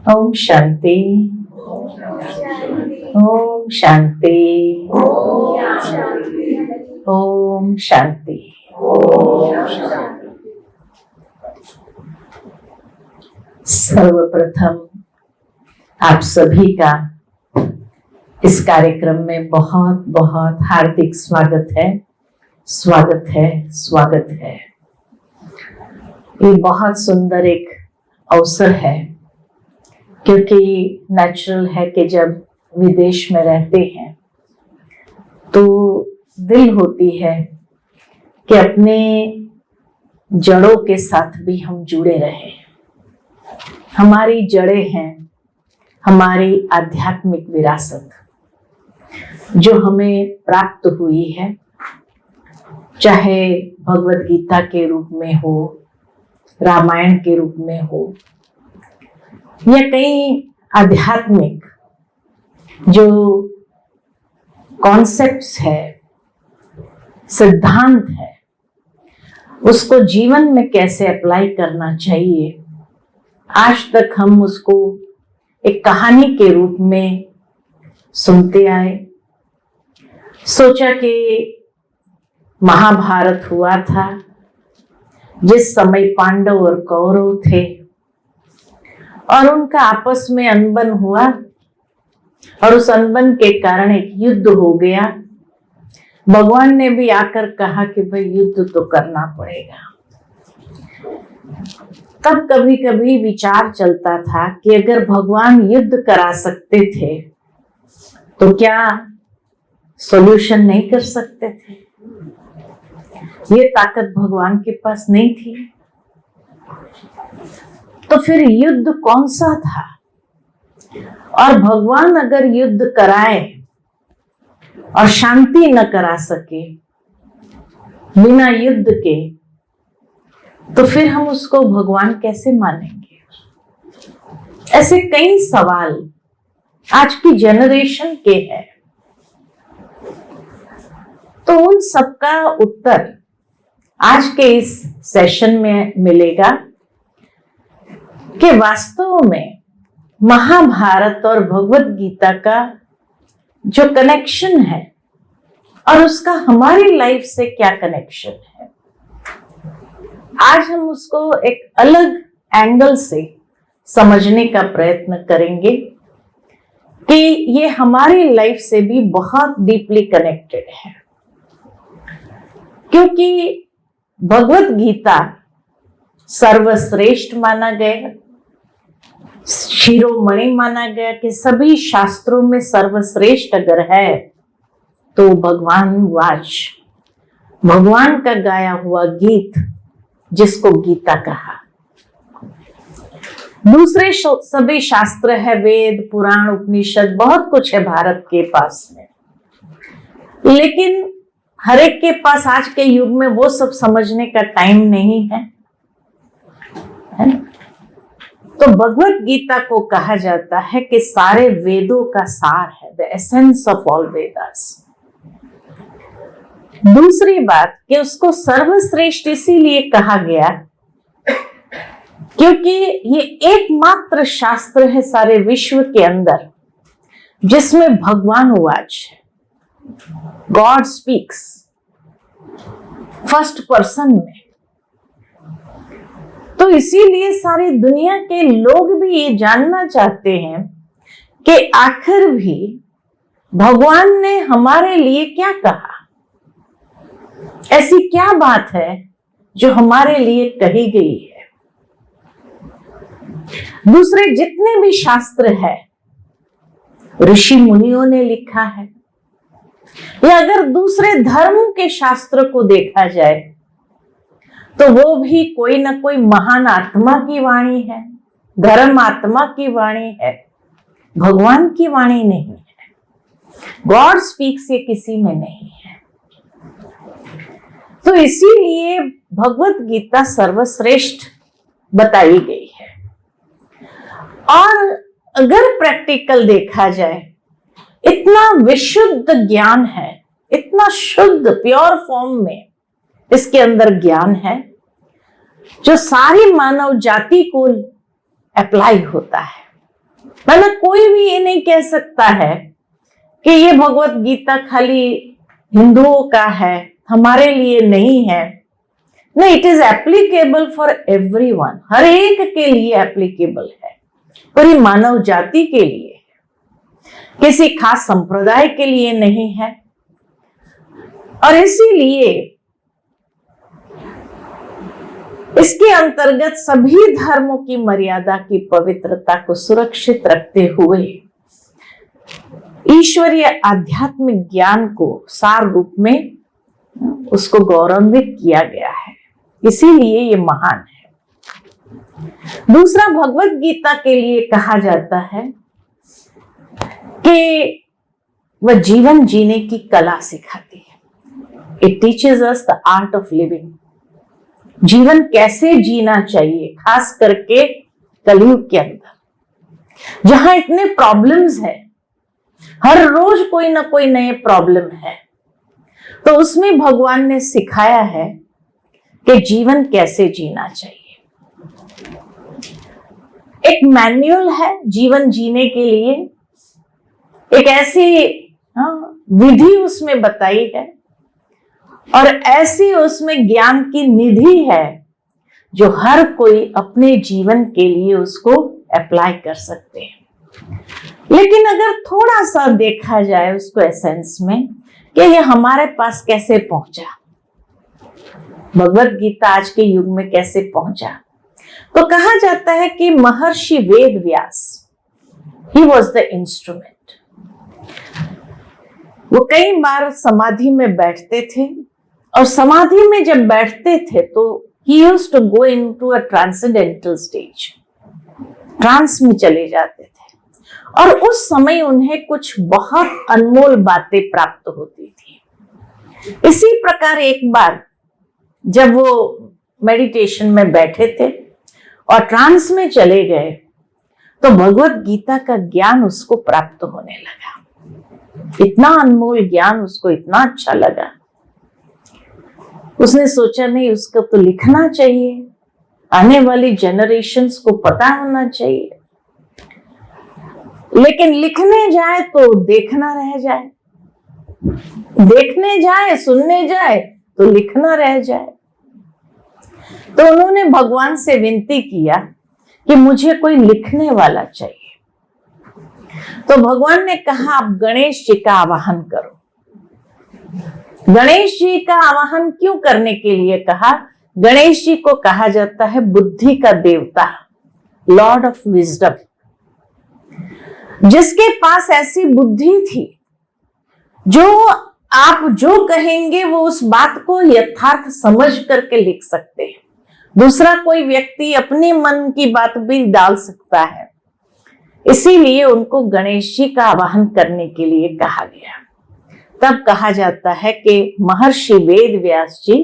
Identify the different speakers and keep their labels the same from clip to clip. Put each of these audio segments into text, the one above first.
Speaker 1: ओम शांति। ओम शांति। ओम शांति। सर्वप्रथम आप सभी का इस कार्यक्रम में बहुत बहुत हार्दिक स्वागत है, स्वागत है, स्वागत है। ये बहुत सुंदर एक अवसर है, क्योंकि नेचुरल है कि जब विदेश में रहते हैं तो दिल होती है कि अपने जड़ों के साथ भी हम जुड़े रहें। हमारी जड़ें हैं हमारी आध्यात्मिक विरासत, जो हमें प्राप्त हुई है, चाहे भगवत गीता के रूप में हो, रामायण के रूप में हो, या कई आध्यात्मिक जो कॉन्सेप्ट्स है, सिद्धांत है, उसको जीवन में कैसे अप्लाई करना चाहिए। आज तक हम उसको एक कहानी के रूप में सुनते आए। सोचा कि महाभारत हुआ था, जिस समय पांडव और कौरव थे और उनका आपस में अनबन हुआ और उस अनबन के कारण एक युद्ध हो गया। भगवान ने भी आकर कहा कि भाई युद्ध तो करना पड़ेगा। तब कभी कभी विचार चलता था कि अगर भगवान युद्ध करा सकते थे तो क्या सॉल्यूशन नहीं कर सकते थे? ये ताकत भगवान के पास नहीं थी? तो फिर युद्ध कौन सा था? और भगवान अगर युद्ध कराए और शांति न करा सके बिना युद्ध के, तो फिर हम उसको भगवान कैसे मानेंगे? ऐसे कई सवाल आज की जनरेशन के हैं। तो उन सबका उत्तर आज के इस सेशन में मिलेगा कि वास्तव में महाभारत और भगवत गीता का जो कनेक्शन है और उसका हमारी लाइफ से क्या कनेक्शन है, आज हम उसको एक अलग एंगल से समझने का प्रयत्न करेंगे कि ये हमारी लाइफ से भी बहुत डीपली कनेक्टेड है। क्योंकि भगवत गीता सर्वश्रेष्ठ माना गया, शिरोमणि माना गया कि सभी शास्त्रों में सर्वश्रेष्ठ अगर है तो भगवान वाच, भगवान का गाया हुआ गीत, जिसको गीता कहा। दूसरे सभी शास्त्र है, वेद, पुराण, उपनिषद, बहुत कुछ है भारत के पास में, लेकिन हर एक के पास आज के युग में वो सब समझने का टाइम नहीं है, है ना? तो भगवत गीता को कहा जाता है कि सारे वेदों का सार है, the essence of all Vedas. दूसरी बात कि उसको सर्वश्रेष्ठ इसीलिए कहा गया क्योंकि ये एकमात्र शास्त्र है सारे विश्व के अंदर जिसमें भगवान वाच है, गॉड स्पीक्स फर्स्ट पर्सन में। तो इसीलिए सारी दुनिया के लोग भी ये जानना चाहते हैं कि आखिर भी भगवान ने हमारे लिए क्या कहा, ऐसी क्या बात है जो हमारे लिए कही गई है। दूसरे जितने भी शास्त्र है ऋषि मुनियों ने लिखा है, या अगर दूसरे धर्म के शास्त्र को देखा जाए तो वो भी कोई ना कोई महान आत्मा की वाणी है, धर्म आत्मा की वाणी है, भगवान की वाणी नहीं है। गॉड स्पीक्स ये किसी में नहीं है। तो इसीलिए भगवत गीता सर्वश्रेष्ठ बताई गई है। और अगर प्रैक्टिकल देखा जाए, इतना विशुद्ध ज्ञान है, इतना शुद्ध प्योर फॉर्म में इसके अंदर ज्ञान है जो सारी मानव जाति को अप्लाई होता है। मतलब कोई भी ये नहीं कह सकता है कि ये भगवत गीता खाली हिंदुओं का है, हमारे लिए नहीं है। नहीं, it is applicable for everyone, हर एक के लिए एप्लीकेबल है, पूरी मानव जाति के लिए, किसी खास संप्रदाय के लिए नहीं है। और इसीलिए इसके अंतर्गत सभी धर्मों की मर्यादा की पवित्रता को सुरक्षित रखते हुए ईश्वरीय आध्यात्मिक ज्ञान को सार रूप में उसको गौरवान्वित किया गया है, इसीलिए ये महान है। दूसरा, भगवत गीता के लिए कहा जाता है कि वह जीवन जीने की कला सिखाती है। It teaches us the art of living. जीवन कैसे जीना चाहिए, खास करके कलयुग के अंदर जहां इतने प्रॉब्लम्स हैं, हर रोज कोई ना कोई नए प्रॉब्लम है, तो उसमें भगवान ने सिखाया है कि जीवन कैसे जीना चाहिए। एक मैन्युअल है जीवन जीने के लिए, एक ऐसी विधि उसमें बताई है और ऐसी उसमें ज्ञान की निधि है जो हर कोई अपने जीवन के लिए उसको अप्लाई कर सकते हैं। लेकिन अगर थोड़ा सा देखा जाए उसको एसेंस में कि ये हमारे पास कैसे पहुंचा, भगवत गीता आज के युग में कैसे पहुंचा, तो कहा जाता है कि महर्षि Ved Vyas, he was the instrument. वो कई बार समाधि में बैठते थे और समाधि में जब बैठते थे तो he used to go into a transcendental stage, trance में चले जाते थे और उस समय उन्हें कुछ बहुत अनमोल बातें प्राप्त होती थी। इसी प्रकार एक बार जब वो मेडिटेशन में बैठे थे और ट्रांस में चले गए तो भगवत गीता का ज्ञान उसको प्राप्त होने लगा। इतना अनमोल ज्ञान उसको इतना अच्छा लगा, उसने सोचा नहीं, उसको तो लिखना चाहिए, आने वाली जनरेशन्स को पता होना चाहिए। लेकिन लिखने जाए तो देखना रह जाए, देखने जाए सुनने जाए तो लिखना रह जाए। तो उन्होंने भगवान से विनती किया कि मुझे कोई लिखने वाला चाहिए। तो भगवान ने कहा आप गणेश जी का आवाहन करो। गणेश जी का आवाहन क्यों करने के लिए कहा? गणेश जी को कहा जाता है बुद्धि का देवता, लॉर्ड ऑफ विजडम, जिसके पास ऐसी बुद्धि थी जो आप जो कहेंगे वो उस बात को यथार्थ समझ करके लिख सकते हैं। दूसरा कोई व्यक्ति अपने मन की बात भी डाल सकता है, इसीलिए उनको गणेश जी का आवाहन करने के लिए कहा गया। तब कहा जाता है कि महर्षि वेद व्यास जी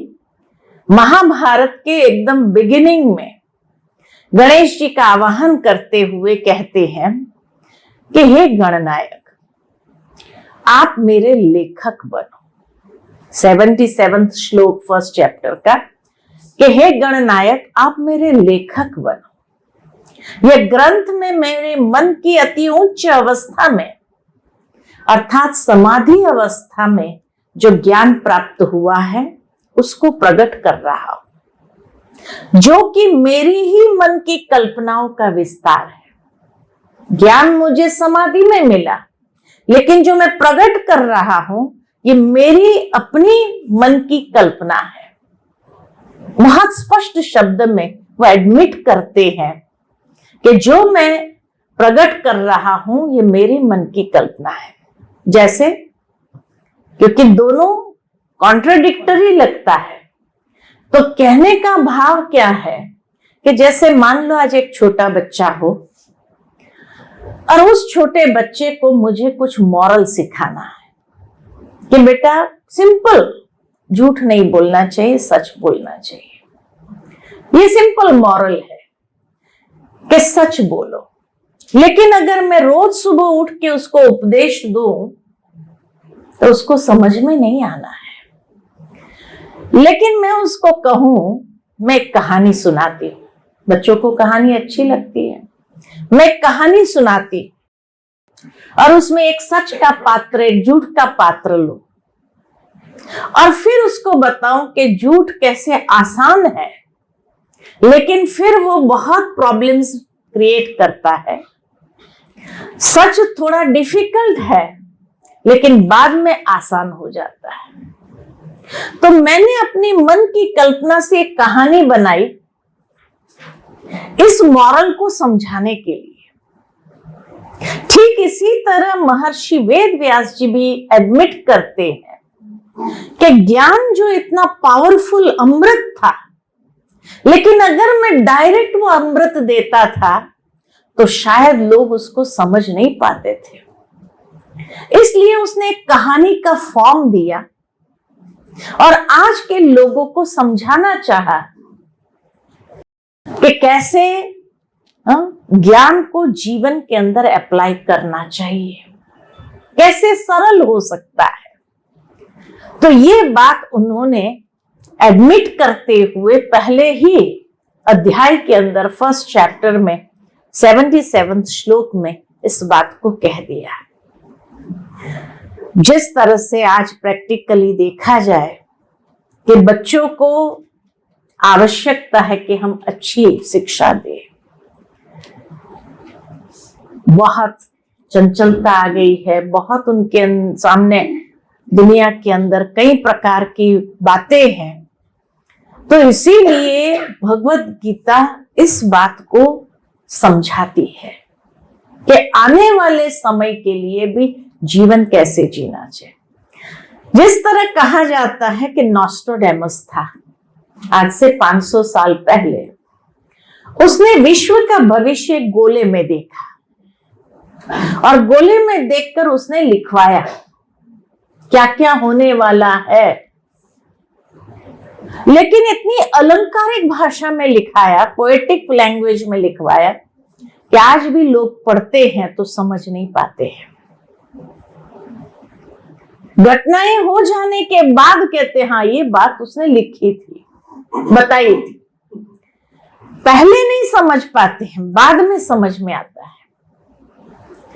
Speaker 1: महाभारत के एकदम बिगिनिंग में गणेश जी का आवाहन करते हुए कहते हैं कि हे गणनायक, आप मेरे लेखक बनो। 77वां श्लोक फर्स्ट चैप्टर का कि हे गणनायक आप मेरे लेखक बनो। यह ग्रंथ में मेरे मन की अति उच्च अवस्था में अर्थात समाधि अवस्था में जो ज्ञान प्राप्त हुआ है उसको प्रकट कर रहा हूं, जो कि मेरी ही मन की कल्पनाओं का विस्तार है। ज्ञान मुझे समाधि में मिला, लेकिन जो मैं प्रकट कर रहा हूं ये मेरी अपनी मन की कल्पना है। बहुत स्पष्ट शब्द में वो एडमिट करते हैं कि जो मैं प्रकट कर रहा हूं ये मेरे मन की कल्पना है। जैसे, क्योंकि दोनों कॉन्ट्राडिक्टरी लगता है, तो कहने का भाव क्या है कि जैसे मान लो आज एक छोटा बच्चा हो और उस छोटे बच्चे को मुझे कुछ मॉरल सिखाना है कि बेटा सिंपल, झूठ नहीं बोलना चाहिए, सच बोलना चाहिए। ये सिंपल मॉरल है कि सच बोलो। लेकिन अगर मैं रोज सुबह उठ के उसको उपदेश दूं तो उसको समझ में नहीं आना है। लेकिन मैं उसको कहूं, मैं एक कहानी सुनाती हूं, बच्चों को कहानी अच्छी लगती है, मैं कहानी सुनाती और उसमें एक सच का पात्र, एक झूठ का पात्र लूं और फिर उसको बताऊं कि झूठ कैसे आसान है लेकिन फिर वो बहुत प्रॉब्लम्स क्रिएट करता है, सच थोड़ा डिफिकल्ट है लेकिन बाद में आसान हो जाता है। तो मैंने अपनी मन की कल्पना से एक कहानी बनाई इस मॉरल को समझाने के लिए। ठीक इसी तरह महर्षि वेद व्यास जी भी एडमिट करते हैं कि ज्ञान जो इतना पावरफुल अमृत था, लेकिन अगर मैं डायरेक्ट वो अमृत देता था तो शायद लोग उसको समझ नहीं पाते थे। इसलिए उसने एक कहानी का फॉर्म दिया और आज के लोगों को समझाना चाहा कि कैसे ज्ञान को जीवन के अंदर अप्लाई करना चाहिए, कैसे सरल हो सकता है। तो ये बात उन्होंने एडमिट करते हुए पहले ही अध्याय के अंदर फर्स्ट चैप्टर में 77वें श्लोक में इस बात को कह दिया। जिस तरह से आज प्रैक्टिकली देखा जाए कि बच्चों को आवश्यकता है कि हम अच्छी शिक्षा दें, बहुत चंचलता आ गई है, बहुत उनके सामने दुनिया के अंदर कई प्रकार की बातें हैं। तो इसीलिए भगवत गीता इस बात को समझाती है कि आने वाले समय के लिए भी जीवन कैसे जीना चाहिए। जिस तरह कहा जाता है कि नॉस्ट्रोडेमस था आज से 500 साल पहले, उसने विश्व का भविष्य गोले में देखा और गोले में देखकर उसने लिखवाया क्या क्या होने वाला है, लेकिन इतनी अलंकारिक भाषा में लिखाया, पोएटिक लैंग्वेज में लिखवाया कि आज भी लोग पढ़ते हैं तो समझ नहीं पाते हैं। घटनाएं हो जाने के बाद कहते हाँ ये बात उसने लिखी थी, बताई थी। पहले नहीं समझ पाते हैं, बाद में समझ में आता है।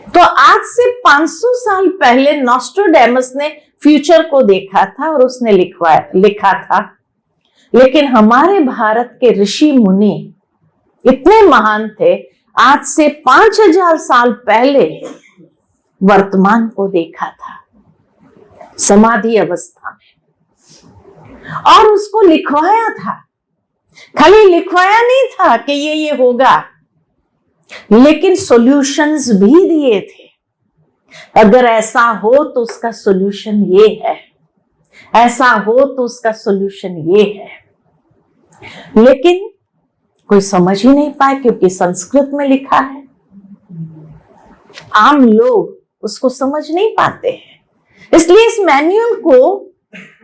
Speaker 1: तो आज से 500 साल पहले नॉस्ट्रोडेमस ने फ्यूचर को देखा था और उसने लिखा था, लेकिन हमारे भारत के ऋषि मुनि इतने महान थे, आज से 5000 साल पहले वर्तमान को देखा था समाधि अवस्था में और उसको लिखवाया था। खाली लिखवाया नहीं था कि ये होगा, लेकिन सॉल्यूशंस भी दिए थे। अगर ऐसा हो तो उसका सॉल्यूशन ये है, ऐसा हो तो उसका सॉल्यूशन ये है, लेकिन कोई समझ ही नहीं पाए क्योंकि संस्कृत में लिखा है। आम लोग उसको समझ नहीं पाते हैं, इसलिए इस मैन्युअल को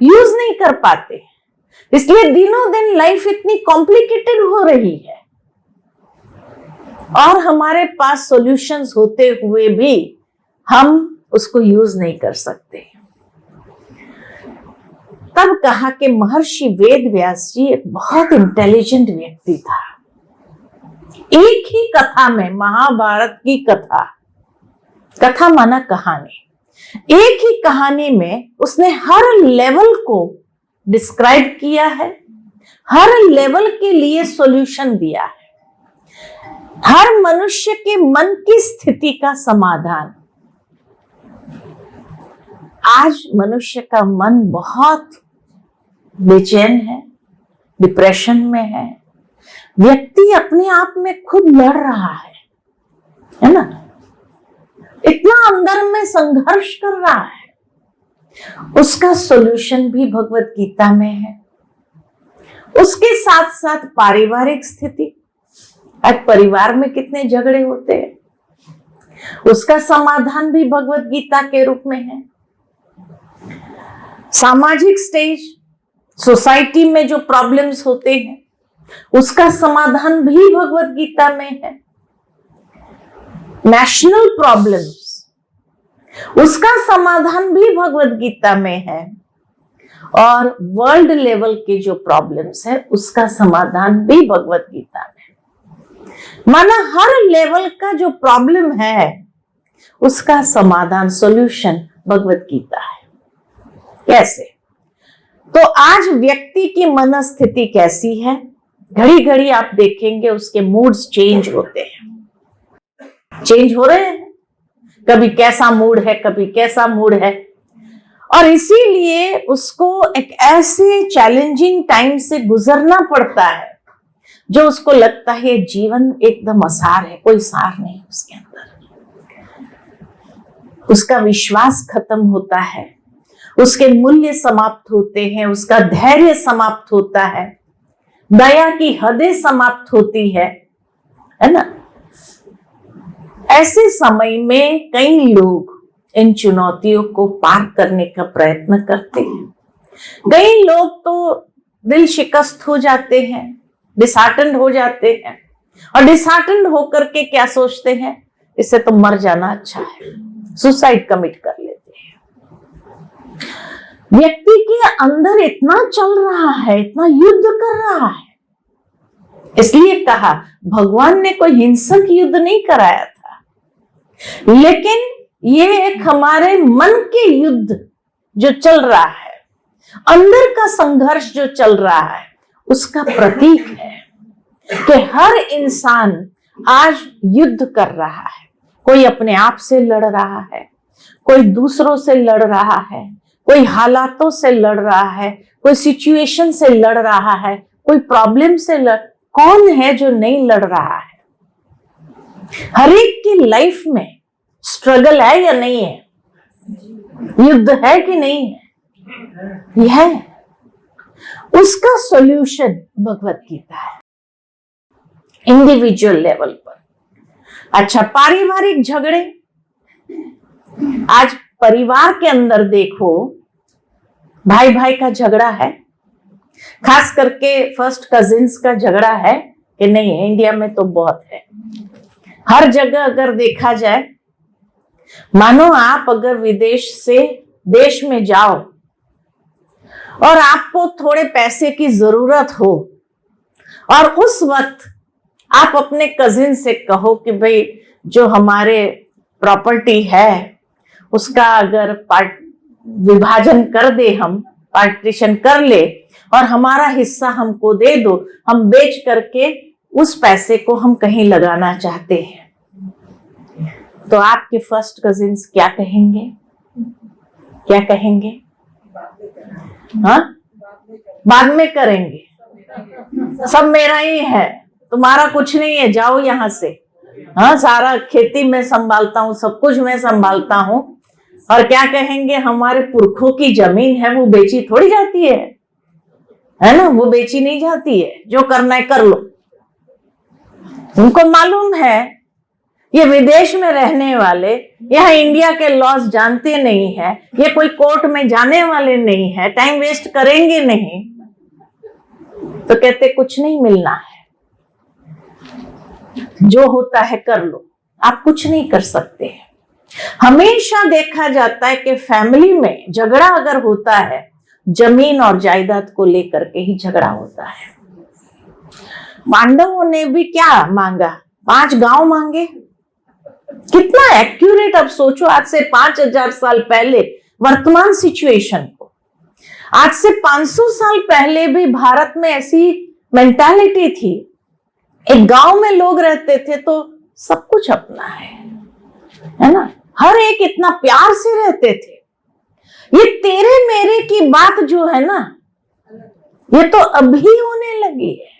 Speaker 1: यूज नहीं कर पाते। इसलिए दिनों दिन लाइफ इतनी कॉम्प्लिकेटेड हो रही है और हमारे पास सॉल्यूशंस होते हुए भी हम उसको यूज नहीं कर सकते। तब कहा कि महर्षि वेद व्यास जी एक बहुत इंटेलिजेंट व्यक्ति था। एक ही कथा में, महाभारत की कथा माना कहानी, एक ही कहानी में उसने हर लेवल को डिस्क्राइब किया है, हर लेवल के लिए सॉल्यूशन दिया है, हर मनुष्य के मन की स्थिति का समाधान। आज मनुष्य का मन बहुत बेचैन है, डिप्रेशन में है, व्यक्ति अपने आप में खुद लड़ रहा है ना, इतना अंदर में संघर्ष कर रहा है। उसका सॉल्यूशन भी भगवत गीता में है। उसके साथ साथ पारिवारिक स्थिति, आज परिवार में कितने झगड़े होते हैं, उसका समाधान भी भगवत गीता के रूप में है। सामाजिक स्टेज, सोसाइटी में जो प्रॉब्लम्स होते हैं, उसका समाधान भी भगवत गीता में है। नेशनल प्रॉब्लम्स, उसका समाधान भी भगवत गीता में है। और वर्ल्ड लेवल के जो प्रॉब्लम्स है, उसका समाधान भी भगवत गीता में। माना हर लेवल का जो प्रॉब्लम है उसका समाधान, सॉल्यूशन भगवत गीता है। कैसे? तो आज व्यक्ति की मनस्थिति कैसी है, घड़ी घड़ी आप देखेंगे उसके मूड्स चेंज होते हैं, चेंज हो रहे हैं। कभी कैसा मूड है, कभी कैसा मूड है, और इसीलिए उसको एक ऐसे चैलेंजिंग टाइम से गुजरना पड़ता है जो उसको लगता है जीवन एकदम असार है, कोई सार नहीं उसके अंदर। उसका विश्वास खत्म होता है, उसके मूल्य समाप्त होते हैं, उसका धैर्य समाप्त होता है, दया की हदें समाप्त होती है ना। ऐसे समय में कई लोग इन चुनौतियों को पार करने का प्रयत्न करते हैं। कई लोग तो दिल शिकस्त हो जाते हैं, डिसहार्टेंड हो जाते हैं, और डिसहार्टेंड होकर के क्या सोचते हैं, इससे तो मर जाना अच्छा है, सुसाइड कमिट कर लेते हैं। व्यक्ति के अंदर इतना चल रहा है, इतना युद्ध कर रहा है। इसलिए कहा भगवान ने कोई हिंसक युद्ध नहीं कराया था, लेकिन ये एक हमारे मन के युद्ध जो चल रहा है, अंदर का संघर्ष जो चल रहा है, उसका प्रतीक है कि हर इंसान आज युद्ध कर रहा है। कोई अपने आप से लड़ रहा है, कोई दूसरों से लड़ रहा है, कोई हालातों से लड़ रहा है, कोई सिचुएशन से लड़ रहा है, कोई प्रॉब्लम से कौन है जो नहीं लड़ रहा है? हर एक की लाइफ में स्ट्रगल है या नहीं है, युद्ध है कि नहीं है? यह है उसका सॉल्यूशन भगवत गीता है, इंडिविजुअल लेवल पर। अच्छा, पारिवारिक झगड़े, आज परिवार के अंदर देखो भाई भाई का झगड़ा है, खास करके फर्स्ट कजिन्स का झगड़ा है कि नहीं है? इंडिया में तो बहुत है, हर जगह अगर देखा जाए। मानो आप अगर विदेश से देश में जाओ और आपको थोड़े पैसे की जरूरत हो, और उस वक्त आप अपने कजिन से कहो कि भाई जो हमारे प्रॉपर्टी है उसका अगर विभाजन कर दे, हम पार्टीशन कर ले और हमारा हिस्सा हमको दे दो, हम बेच करके उस पैसे को हम कहीं लगाना चाहते हैं, तो आपके फर्स्ट कजिन्स क्या कहेंगे? क्या कहेंगे? हाँ, बाद में करेंगे, सब मेरा ही है, तुम्हारा कुछ नहीं है, जाओ यहां से। हाँ, सारा खेती मैं संभालता हूँ, सब कुछ मैं संभालता हूँ। और क्या कहेंगे? हमारे पुरखों की जमीन है, वो बेची थोड़ी जाती है ना? वो बेची नहीं जाती है, जो करना है कर लो। उनको मालूम है ये विदेश में रहने वाले यहाँ इंडिया के लॉस जानते नहीं है, ये कोई कोर्ट में जाने वाले नहीं है, टाइम वेस्ट करेंगे नहीं, तो कहते कुछ नहीं मिलना है, जो होता है कर लो, आप कुछ नहीं कर सकते हैं। हमेशा देखा जाता है कि फैमिली में झगड़ा अगर होता है, जमीन और जायदाद को लेकर के ही झगड़ा होता है। पांडवों ने भी क्या मांगा? 5 गांव मांगे। कितना एक्यूरेट, अब सोचो, आज से 5000 साल पहले वर्तमान सिचुएशन को, आज से 500 साल पहले भी भारत में ऐसी मेंटालिटी थी। एक गांव में लोग रहते थे तो सब कुछ अपना है ना? हर एक इतना प्यार से रहते थे। ये तेरे मेरे की बात जो है ना, ये तो अभी होने लगी है,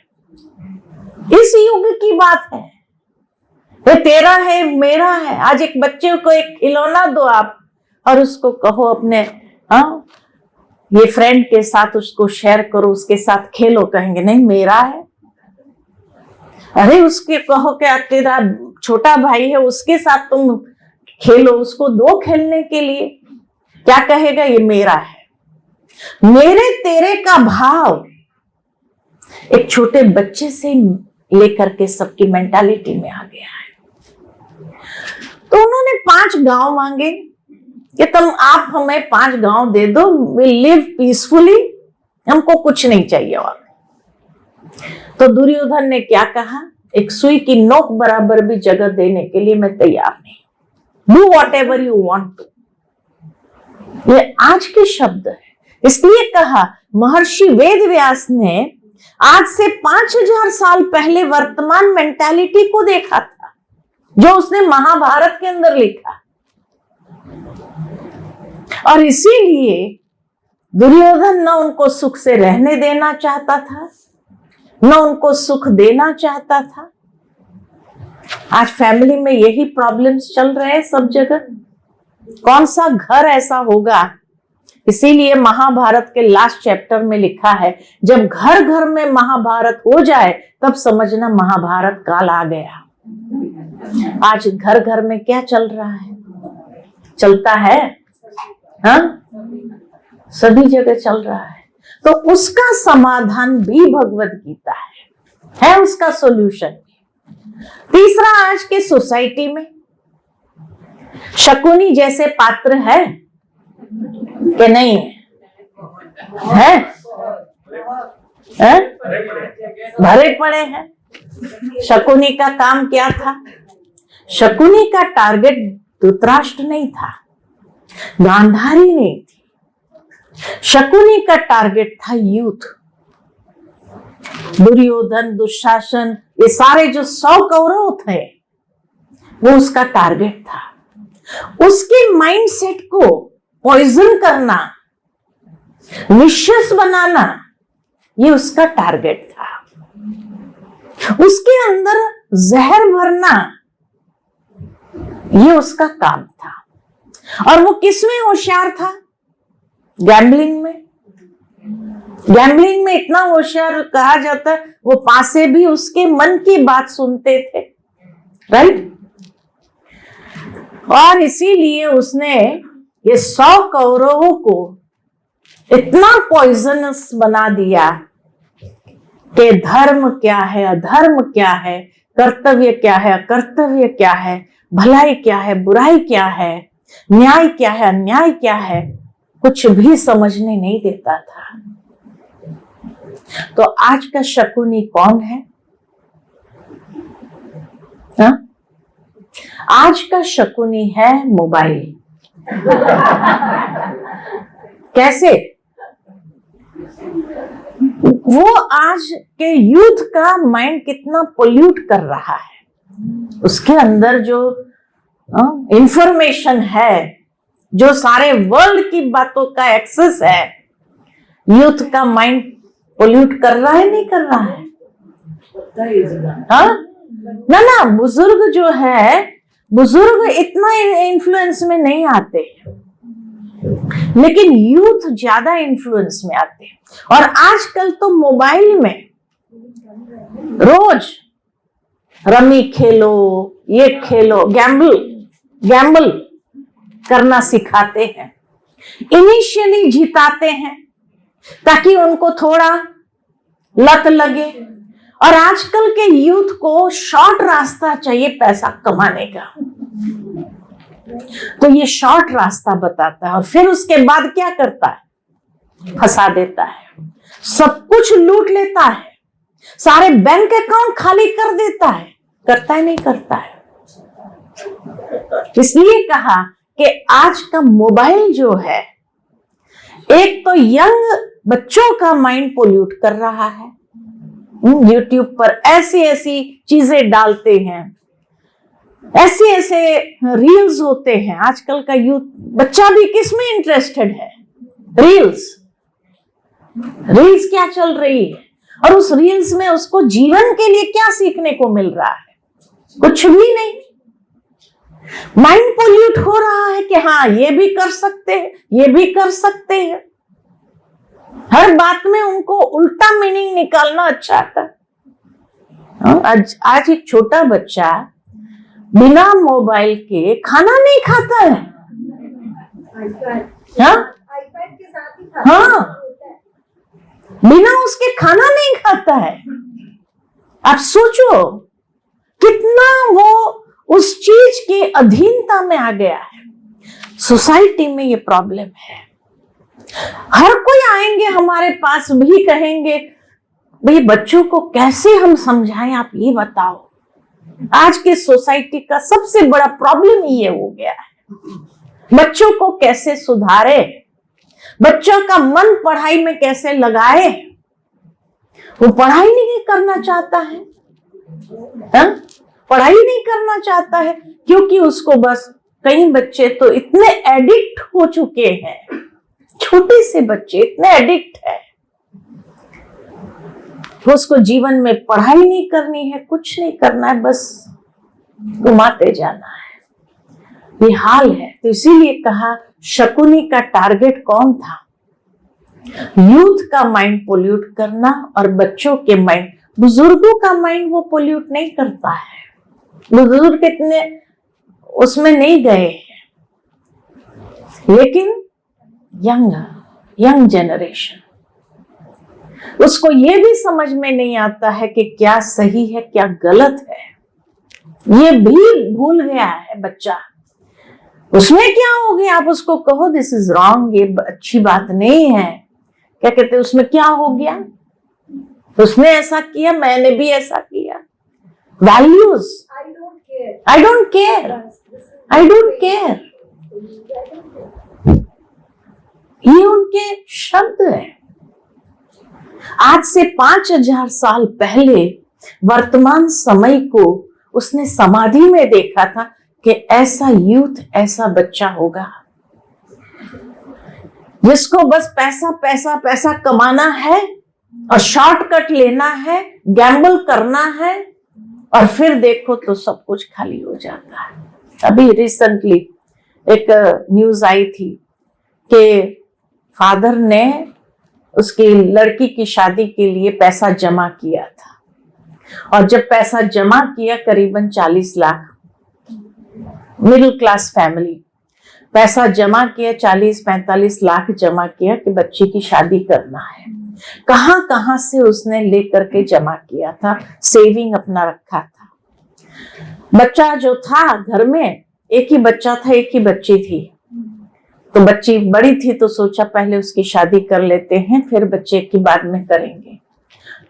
Speaker 1: इस युग की बात है। ये तेरा है, मेरा है। आज एक बच्चे को एक खिलौना दो आप और उसको कहो अपने ये फ्रेंड के साथ उसको शेयर करो, उसके साथ खेलो, कहेंगे नहीं मेरा है। अरे उसके कहो क्या तेरा छोटा भाई है, उसके साथ तुम खेलो, उसको दो खेलने के लिए, क्या कहेगा? ये मेरा है। मेरे तेरे का भाव एक छोटे बच्चे से लेकर के सबकी मेंटालिटी में आ गया है। तो उन्होंने 5 गांव मांगे कि तुम आप हमें 5 गांव दे दो, वी लिव पीसफुली, हमको कुछ नहीं चाहिए और। तो दुर्योधन ने क्या कहा? एक सुई की नोक बराबर भी जगह देने के लिए मैं तैयार नहीं। Do whatever you want to. ये आज के शब्द है। इसलिए कहा महर्षि वेद व्यास ने आज से 5000 साल पहले वर्तमान मेंटालिटी को देखा था, जो उसने महाभारत के अंदर लिखा। और इसीलिए दुर्योधन न उनको सुख से रहने देना चाहता था, न उनको सुख देना चाहता था। आज फैमिली में यही प्रॉब्लम्स चल रहे हैं सब जगह। कौन सा घर ऐसा होगा? इसीलिए महाभारत के लास्ट चैप्टर में लिखा है, जब घर घर में महाभारत हो जाए तब समझना महाभारत काल आ गया। आज घर घर में क्या चल रहा है? चलता है, हाँ, सभी जगह चल रहा है। तो उसका समाधान भी भगवत गीता है उसका सॉल्यूशन। तीसरा, आज के सोसाइटी में शकुनी जैसे पात्र है कि नहीं है? भरे पड़े हैं। शकुनी का काम क्या था? शकुनी का टारगेट धृतराष्ट्र नहीं था, गांधारी नहीं थी। शकुनी का टारगेट था यूथ। दुर्योधन, दुशासन, ये सारे जो 100 कौरव थे, वो उसका टारगेट था। उसके माइंडसेट को पॉइजन करना, विशियस बनाना, ये उसका टारगेट था। उसके अंदर जहर भरना, ये उसका काम था। और वो किसमें होशियार था? गैम्बलिंग में। गैम्बलिंग में इतना होशियार कहा जाता है, वो पासे भी उसके मन की बात सुनते थे, राइट? और इसीलिए उसने ये 100 कौरवों को इतना पॉइजनस बना दिया कि धर्म क्या है, अधर्म क्या है, कर्तव्य क्या है, अकर्तव्य क्या है, भलाई क्या है, बुराई क्या है, न्याय क्या है, अन्याय क्या है, कुछ भी समझने नहीं देता था। तो आज का शकुनी कौन है? हा? आज का शकुनी है मोबाइल। कैसे? वो आज के यूथ का माइंड कितना पोल्यूट कर रहा है। उसके अंदर जो इंफॉर्मेशन है, जो सारे वर्ल्ड की बातों का एक्सेस है, यूथ का माइंड पोल्यूट कर रहा है, नहीं कर रहा है? हाँ ना, बुजुर्ग जो है, बुजुर्ग इतना इन्फ्लुएंस में नहीं आते, लेकिन यूथ ज्यादा इन्फ्लुएंस में आते हैं। और आजकल तो मोबाइल में रोज रमी खेलो, ये खेलो, गैम्बल करना सिखाते हैं। इनिशियली जिताते हैं ताकि उनको थोड़ा लत लगे। और आजकल के यूथ को शॉर्ट रास्ता चाहिए पैसा कमाने का, तो ये शॉर्ट रास्ता बताता है और फिर उसके बाद क्या करता है? फंसा देता है, सब कुछ लूट लेता है, सारे बैंक अकाउंट खाली कर देता है। करता है, नहीं करता है? इसलिए कहा कि आज का मोबाइल जो है, एक तो यंग बच्चों का माइंड पोल्यूट कर रहा है। यूट्यूब पर ऐसी ऐसी चीजें डालते हैं, ऐसे ऐसे रील्स होते हैं। आजकल का यूथ बच्चा भी किसमें इंटरेस्टेड है? रील्स क्या चल रही है, और उस रील्स में उसको जीवन के लिए क्या सीखने को मिल रहा है? कुछ भी नहीं। माइंड पोल्यूट हो रहा है कि हाँ ये भी कर सकते हैं, ये भी कर सकते हैं। हर बात में उनको उल्टा मीनिंग निकालना अच्छा आता है। आज एक छोटा बच्चा बिना मोबाइल के खाना नहीं खाता है।
Speaker 2: आईपैड के साथ ही खाता है।
Speaker 1: हाँ, बिना उसके खाना नहीं खाता है। आप सोचो कितना वो उस चीज की अधीनता में आ गया है। सोसाइटी में ये प्रॉब्लम है। हर कोई आएंगे हमारे पास भी कहेंगे भाई बच्चों को कैसे हम समझाएं, आप ये बताओ। आज के सोसाइटी का सबसे बड़ा प्रॉब्लम ये हो गया है। बच्चों को कैसे सुधारे, बच्चों का मन पढ़ाई में कैसे लगाए। वो पढ़ाई नहीं करना चाहता है, पढ़ाई नहीं करना चाहता है, क्योंकि उसको बस, कई बच्चे तो इतने एडिक्ट हो चुके हैं, छोटे से बच्चे इतने एडिक्ट है, तो उसको जीवन में पढ़ाई नहीं करनी है, कुछ नहीं करना है, बस घुमाते जाना है। ये हाल है। तो इसीलिए कहा शकुनी का टारगेट कौन था? यूथ का माइंड पोल्यूट करना, और बच्चों के माइंड, बुजुर्गों का माइंड वो पोल्यूट नहीं करता है, बुजुर्ग इतने उसमें नहीं गए हैं, लेकिन यंग जनरेशन, उसको ये भी समझ में नहीं आता है कि क्या सही है क्या गलत है, ये भी भूल गया है बच्चा। उसमें क्या हो गया, आप उसको कहो दिस इज रॉन्ग, ये अच्छी बात नहीं है, क्या कहते हैं, उसमें क्या हो गया, उसने ऐसा किया, मैंने भी ऐसा किया। वैल्यूज, आई डोंट केयर, ये उनके शब्द है। आज से 5000 साल पहले वर्तमान समय को उसने समाधि में देखा था कि ऐसा यूथ, ऐसा बच्चा होगा जिसको बस पैसा पैसा पैसा कमाना है और शॉर्टकट लेना है, गैम्बल करना है, और फिर देखो तो सब कुछ खाली हो जाता है। अभी रिसेंटली एक न्यूज आई थी कि फादर ने उसकी लड़की की शादी के लिए पैसा जमा किया था, और जब पैसा जमा किया करीबन 40 लाख, मिडिल क्लास फैमिली, पैसा जमा किया 40-45 लाख जमा किया कि बच्चे की शादी करना है। कहां कहां से उसने लेकर के जमा किया था, सेविंग अपना रखा था। बच्चा जो था घर में, एक ही बच्चा था, एक ही बच्ची थी, तो बच्ची बड़ी थी तो सोचा पहले उसकी शादी कर लेते हैं, फिर बच्चे की बाद में करेंगे।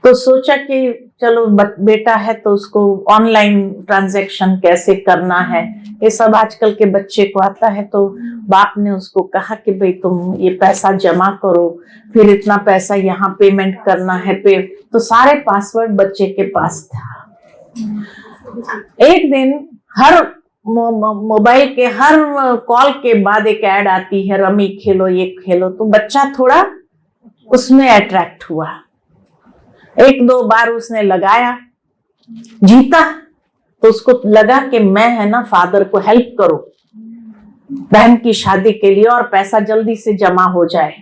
Speaker 1: तो सोचा कि चलो बेटा है तो उसको ऑनलाइन ट्रांजैक्शन कैसे करना है, ये सब आजकल के बच्चे को आता है। तो बाप ने उसको कहा कि भाई तुम ये पैसा जमा करो, फिर इतना पैसा यहाँ पेमेंट करना है, तो सारे पासवर्ड बच्चे के पास था। एक दिन हर मोबाइल के हर कॉल के बाद एक ऐड आती है, रमी खेलो, ये खेलो, तो बच्चा थोड़ा उसमें अट्रैक्ट हुआ। 1-2 बार उसने लगाया, जीता, तो उसको लगा कि मैं है ना फादर को हेल्प करूं बहन की शादी के लिए और पैसा जल्दी से जमा हो जाए,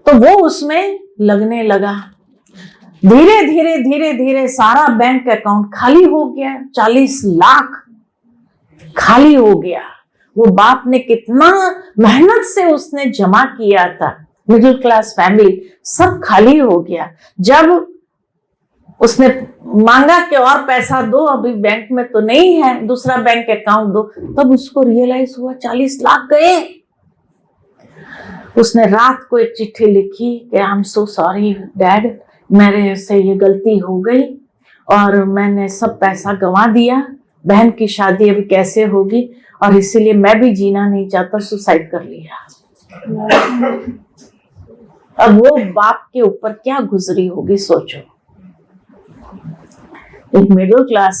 Speaker 1: तो वो उसमें लगने लगा। धीरे धीरे धीरे धीरे सारा बैंक अकाउंट खाली हो गया, 40 लाख खाली हो गया। वो बाप ने कितना मेहनत से उसने जमा किया था, मिडिल क्लास फैमिली, सब खाली हो गया। जब उसने मांगा कि और पैसा दो, अभी बैंक में तो नहीं है, दूसरा बैंक अकाउंट दो, तब उसको रियलाइज हुआ 40 लाख गए। उसने रात को एक चिट्ठी लिखी कि I am so sorry dad, मेरे से ये गलती हो गई और मैंने सब पैसा गंवा दिया, बहन की शादी अभी कैसे होगी, और इसीलिए मैं भी जीना नहीं चाहता, सुसाइड कर लिया। अब वो बाप के ऊपर क्या गुजरी होगी सोचो। एक मिडिल क्लास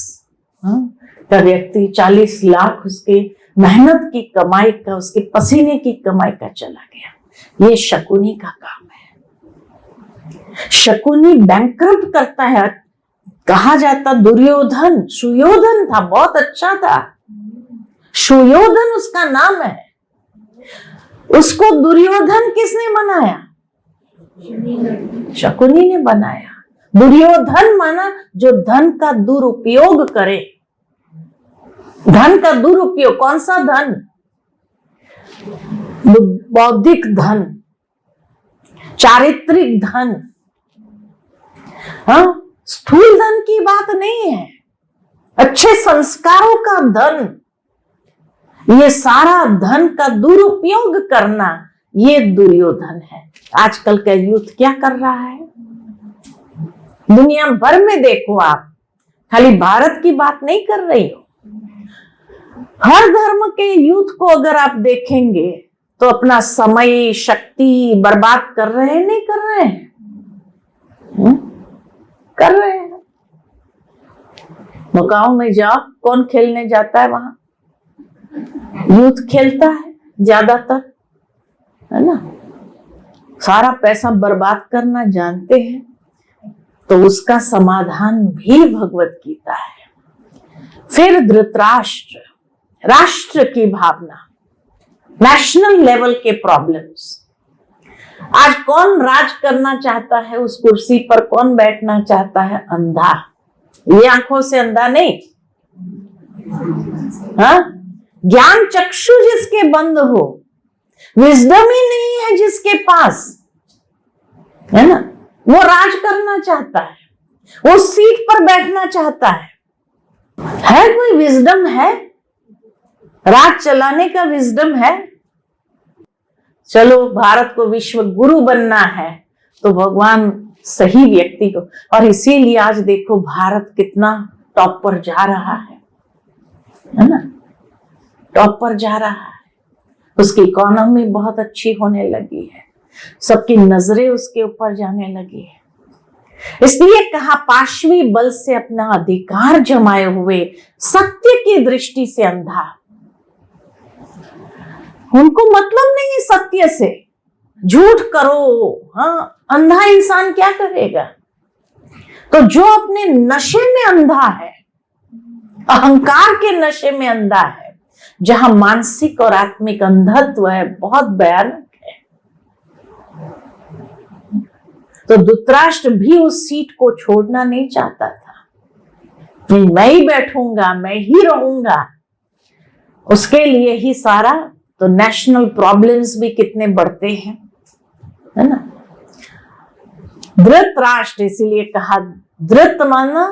Speaker 1: का व्यक्ति 40 लाख उसके मेहनत की कमाई का, उसके पसीने की कमाई का चला गया। ये शकुनी का काम है। शकुनी बैंकरप्ट करता है। कहा जाता दुर्योधन, सुयोधन था, बहुत अच्छा था, सुयोधन उसका नाम है। उसको दुर्योधन किसने बनाया? शकुनी ने बनाया। दुर्योधन माना जो धन का दुरुपयोग करे। धन का दुरुपयोग, कौन सा धन? बौद्धिक धन, चारित्रिक धन, हाँ, स्थूल धन की बात नहीं है, अच्छे संस्कारों का धन। ये सारा धन का दुरुपयोग करना, ये दुर्योधन है। आजकल का यूथ क्या कर रहा है? दुनिया भर में देखो आप, खाली भारत की बात नहीं कर रही हो, हर धर्म के यूथ को अगर आप देखेंगे तो अपना समय शक्ति बर्बाद कर रहे हैं, नहीं कर रहे हैं? कर रहे हैं। गांव में जाओ, कौन खेलने जाता है वहां? यूथ खेलता है ज्यादातर, है ना? सारा पैसा बर्बाद करना जानते हैं। तो उसका समाधान भी भगवत गीता है। फिर धृतराष्ट्र, राष्ट्र की भावना, नेशनल लेवल के प्रॉब्लम्स। आज कौन राज करना चाहता है उस कुर्सी पर? कौन बैठना चाहता है? अंधा। ये आंखों से अंधा नहीं, हाँ? ज्ञान चक्षु जिसके बंद हो, विजडम ही नहीं है जिसके पास, है ना, वो राज करना चाहता है, वो सीट पर बैठना चाहता है। कोई विजडम है? राज चलाने का विजडम है? चलो, भारत को विश्व गुरु बनना है तो भगवान सही व्यक्ति को, और इसीलिए आज देखो भारत कितना टॉप पर जा रहा है ना? टॉप पर जा रहा है। उसकी इकोनॉमी बहुत अच्छी होने लगी है, सबकी नजरें उसके ऊपर जाने लगी है। इसलिए कहा, पाशवी बल से अपना अधिकार जमाए हुए सत्य की दृष्टि से अंधा। उनको मतलब नहीं है सत्य से, झूठ करो। हाँ, अंधा इंसान क्या करेगा? तो जो अपने नशे में अंधा है, अहंकार के नशे में अंधा है, जहां मानसिक और आत्मिक अंधत्व है, बहुत भयानक है। तो धृतराष्ट्र भी उस सीट को छोड़ना नहीं चाहता था। नहीं, मैं ही बैठूंगा, मैं ही रहूंगा। उसके लिए ही सारा, तो नेशनल प्रॉब्लम्स भी कितने बढ़ते हैं, है ना? धृतराष्ट्र, इसीलिए कहा धृत माना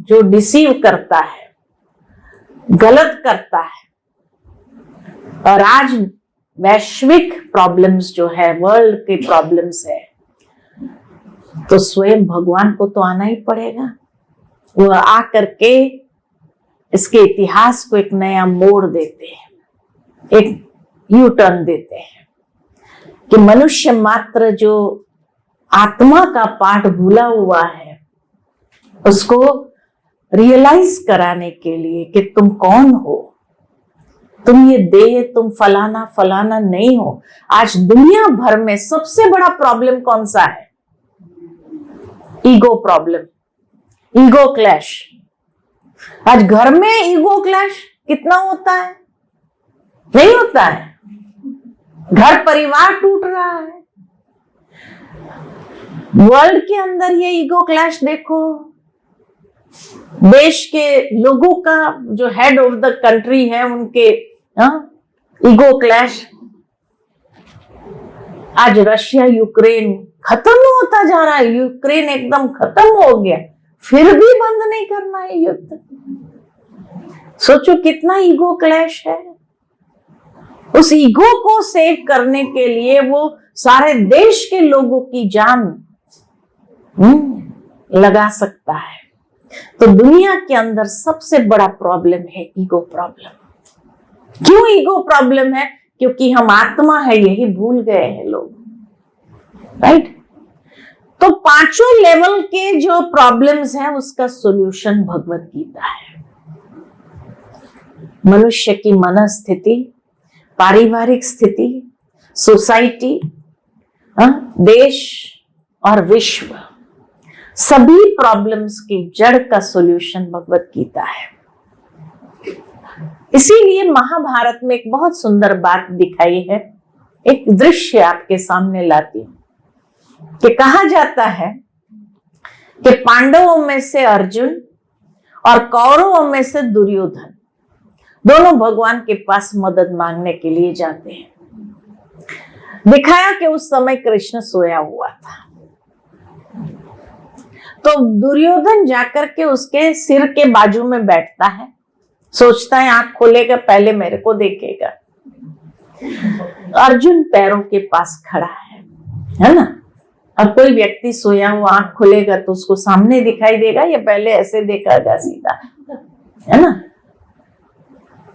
Speaker 1: जो डिसीव करता है, गलत करता है। और आज वैश्विक प्रॉब्लम्स जो है, वर्ल्ड के प्रॉब्लम्स है, तो स्वयं भगवान को तो आना ही पड़ेगा। वो आ करके इसके इतिहास को एक नया मोड़ देते हैं, एक यू टर्न देते हैं कि मनुष्य मात्र जो आत्मा का पाठ भूला हुआ है, उसको रियलाइज कराने के लिए कि तुम कौन हो, तुम ये देह, तुम फलाना फलाना नहीं हो। आज दुनिया भर में सबसे बड़ा प्रॉब्लम कौन सा है? Ego problem, ego clash. आज घर में ईगो क्लैश कितना होता है? नहीं होता है। घर परिवार टूट रहा है। वर्ल्ड के अंदर ये ईगो क्लैश देखो। देश के लोगों का, जो हेड ऑफ द कंट्री है, उनके ईगो क्लैश। आज रशिया यूक्रेन खत्म होता जा रहा है, यूक्रेन एकदम खत्म हो गया, फिर भी बंद नहीं करना है युद्ध। सोचो कितना ईगो क्लैश है। उस ईगो को सेव करने के लिए वो सारे देश के लोगों की जान लगा सकता है। तो दुनिया के अंदर सबसे बड़ा प्रॉब्लम है ईगो प्रॉब्लम। क्यों ईगो प्रॉब्लम है? क्योंकि हम आत्मा है यही भूल गए हैं लोग, राइट? तो पांचों लेवल के जो प्रॉब्लम्स हैं उसका सॉल्यूशन भगवत गीता है। मनुष्य की मनस्थिति, पारिवारिक स्थिति, सोसाइटी, देश और विश्व, सभी प्रॉब्लम्स की जड़ का सॉल्यूशन भगवत गीता है। इसीलिए महाभारत में एक बहुत सुंदर बात दिखाई है। एक दृश्य आपके सामने लाती हूं कि कहा जाता है कि पांडवों में से अर्जुन और कौरवों में से दुर्योधन दोनों भगवान के पास मदद मांगने के लिए जाते हैं। दिखाया कि उस समय कृष्ण सोया हुआ था। तो दुर्योधन जाकर के उसके सिर के बाजू में बैठता है, सोचता है आंख खोलेगा पहले मेरे को देखेगा। अर्जुन पैरों के पास खड़ा है ना? अब कोई व्यक्ति सोया हुआ आंख खुलेगा तो उसको सामने दिखाई देगा या पहले ऐसे देखेगा सीधा, है ना।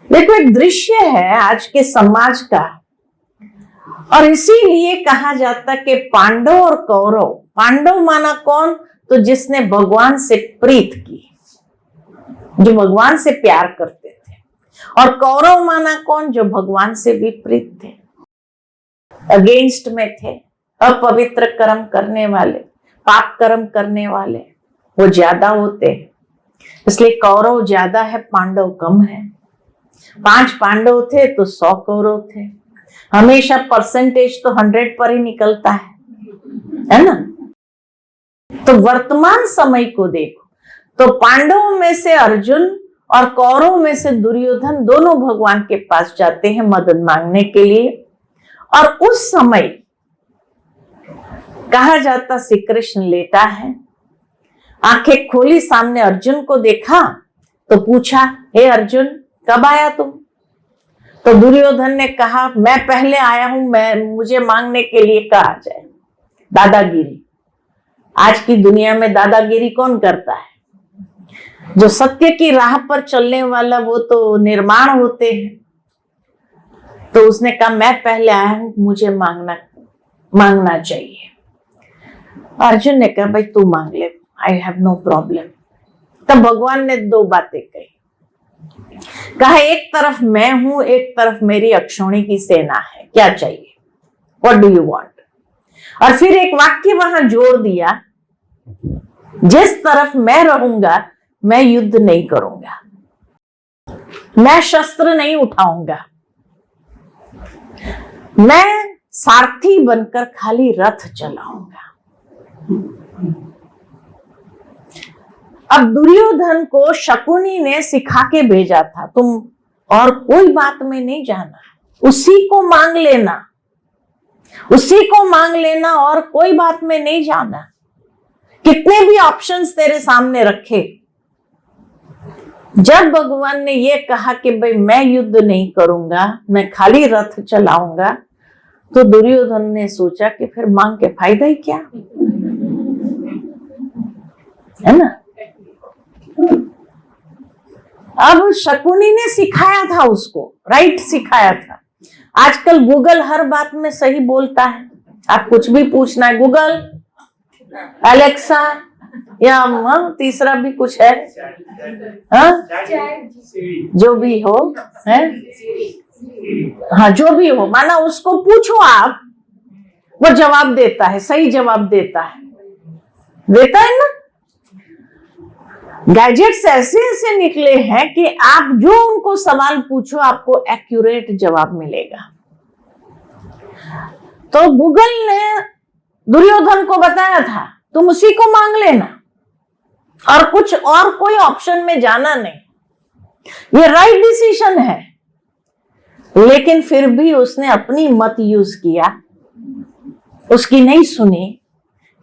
Speaker 1: देखो एक दृश्य है आज के समाज का, और इसीलिए कहा जाता कि पांडव और कौरव, पांडव माना कौन, तो जिसने भगवान से प्रीत की, जो भगवान से प्यार करते थे, और कौरव माना कौन, जो भगवान से विपरीत थे, अगेंस्ट में थे, अपवित्र कर्म करने वाले, पाप कर्म करने वाले, वो ज्यादा होते हैं। इसलिए कौरव ज्यादा है, पांडव कम है। 5 पांडव थे तो 100 कौरव थे। हमेशा परसेंटेज तो 100 पर ही निकलता है ना। तो वर्तमान समय को देखो तो पांडवों में से अर्जुन और कौरव में से दुर्योधन दोनों भगवान के पास जाते हैं मदद मांगने के लिए। और उस समय कहा जाता श्री कृष्ण लेटा है, आंखें खोली, सामने अर्जुन को देखा तो पूछा, हे अर्जुन कब आया तुम? तो दुर्योधन ने कहा, मैं पहले आया हूं, मुझे मांगने के लिए कहा जाए। दादागिरी, आज की दुनिया में दादागिरी कौन करता है? जो सत्य की राह पर चलने वाला वो तो निर्माण होते हैं। तो उसने कहा, मैं पहले आया हूं, मुझे मांगना चाहिए। अर्जुन ने कहा, भाई तू मांग ले, आई हैव नो प्रॉब्लम। तब भगवान ने 2 बातें कही। कहा, एक तरफ मैं हूं, एक तरफ मेरी अक्षौणी की सेना है, क्या चाहिए, व्हाट डू यू वांट? और फिर एक वाक्य वहां जोड़ दिया, जिस तरफ मैं रहूंगा मैं युद्ध नहीं करूंगा, मैं शस्त्र नहीं उठाऊंगा, मैं सारथी बनकर खाली रथ चलाऊंगा। अब दुर्योधन को शकुनी ने सिखा के भेजा था, तुम और कोई बात में नहीं जाना, उसी को मांग लेना, उसी को मांग लेना और कोई बात में नहीं जाना। कितने भी ऑप्शंस तेरे सामने रखे, जब भगवान ने ये कहा कि भाई मैं युद्ध नहीं करूंगा, मैं खाली रथ चलाऊंगा, तो दुर्योधन ने सोचा कि फिर मांग के फायदा ही क्या, है ना। अब शकुनी ने सिखाया था उसको, राइट सिखाया था। आजकल गूगल हर बात में सही बोलता है। आप कुछ भी पूछना है, गूगल, एलेक्सा, या तीसरा भी कुछ है, जो भी हो, है, हाँ जो भी हो, माना उसको पूछो आप, वो जवाब देता है, सही जवाब देता है ना। गैजेट्स ऐसे ऐसे निकले हैं कि आप जो उनको सवाल पूछो आपको एक्यूरेट जवाब मिलेगा। तो गूगल ने दुर्योधन को बताया था, तुम उसी को मांग लेना और कुछ और कोई ऑप्शन में जाना नहीं। ये राइट डिसीजन है। लेकिन फिर भी उसने अपनी मत यूज किया, उसकी नहीं सुनी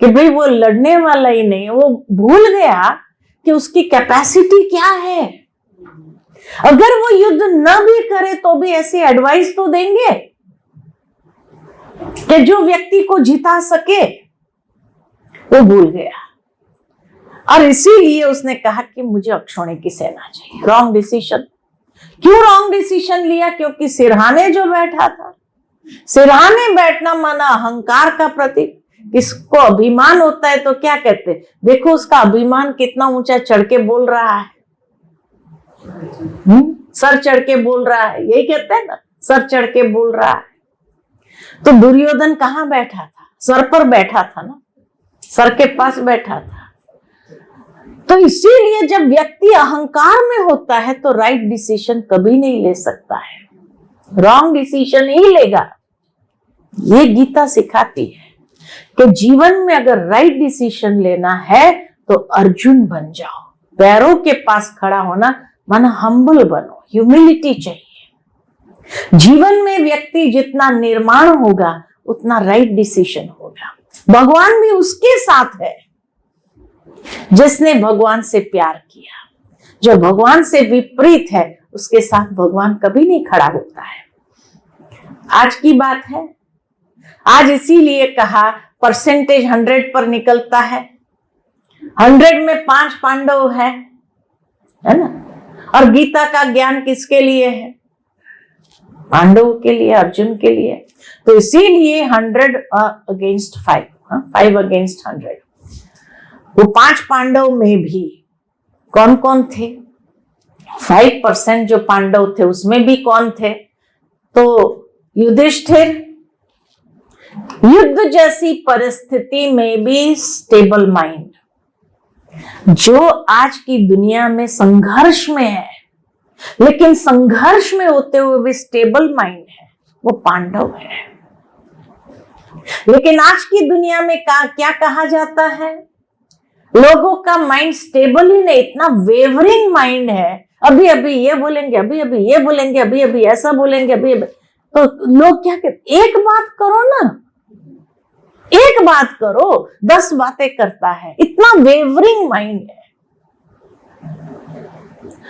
Speaker 1: कि भाई वो लड़ने वाला ही नहीं, वो भूल गया कि उसकी कैपेसिटी क्या है। अगर वो युद्ध न भी करे तो भी ऐसी एडवाइस तो देंगे कि जो व्यक्ति को जिता सके। वो भूल गया और इसीलिए उसने कहा कि मुझे अक्षौणी की सेना चाहिए। Wrong decision. क्यों रॉन्ग डिसीजन लिया? क्योंकि सिरहाने जो बैठा था, सिरहाने बैठना माना अहंकार का प्रतीक। किसको अभिमान होता है तो क्या कहते, देखो उसका अभिमान कितना ऊंचा चढ़ के बोल रहा है, सर चढ़ के बोल रहा है, यही कहते हैं ना, सर चढ़ के बोल रहा है। तो दुर्योधन कहाँ बैठा था? सर पर बैठा था ना, सर के पास बैठा था। तो इसीलिए जब व्यक्ति अहंकार में होता है तो राइट डिसीजन कभी नहीं ले सकता है, रॉन्ग डिसीजन ही लेगा। ये गीता सिखाती है कि जीवन में अगर राइट डिसीजन लेना है तो अर्जुन बन जाओ, पैरों के पास खड़ा होना माना हम्बल बनो, ह्यूमिलिटी चाहिए। जीवन में व्यक्ति जितना निर्माण होगा उतना राइट डिसीजन होगा। भगवान भी उसके साथ है जिसने भगवान से प्यार किया। जो भगवान से विपरीत है उसके साथ भगवान कभी नहीं खड़ा होता है। आज की बात है, आज इसीलिए कहा परसेंटेज 100 पर निकलता है। 100 में 5 पांडव है ना। और गीता का ज्ञान किसके लिए है? पांडवों के लिए, अर्जुन के लिए। तो इसीलिए 100 अगेंस्ट 5, 5 अगेंस्ट 100। वो 5 पांडव में भी कौन कौन थे? 5% जो पांडव थे उसमें भी कौन थे? तो युधिष्ठिर युद्ध जैसी परिस्थिति में भी स्टेबल माइंड, जो आज की दुनिया में संघर्ष में है लेकिन संघर्ष में होते हुए भी स्टेबल माइंड है, वो पांडव है। लेकिन आज की दुनिया में क्या कहा जाता है? लोगों का माइंड स्टेबल ही नहीं, इतना वेवरिंग माइंड है। अभी अभी ये बोलेंगे, अभी अभी ये बोलेंगे, अभी अभी ऐसा बोलेंगे, अभी अभी। तो लोग क्या कहते, एक बात करो ना, एक बात करो, 10 बातें करता है, इतना वेवरिंग माइंड है।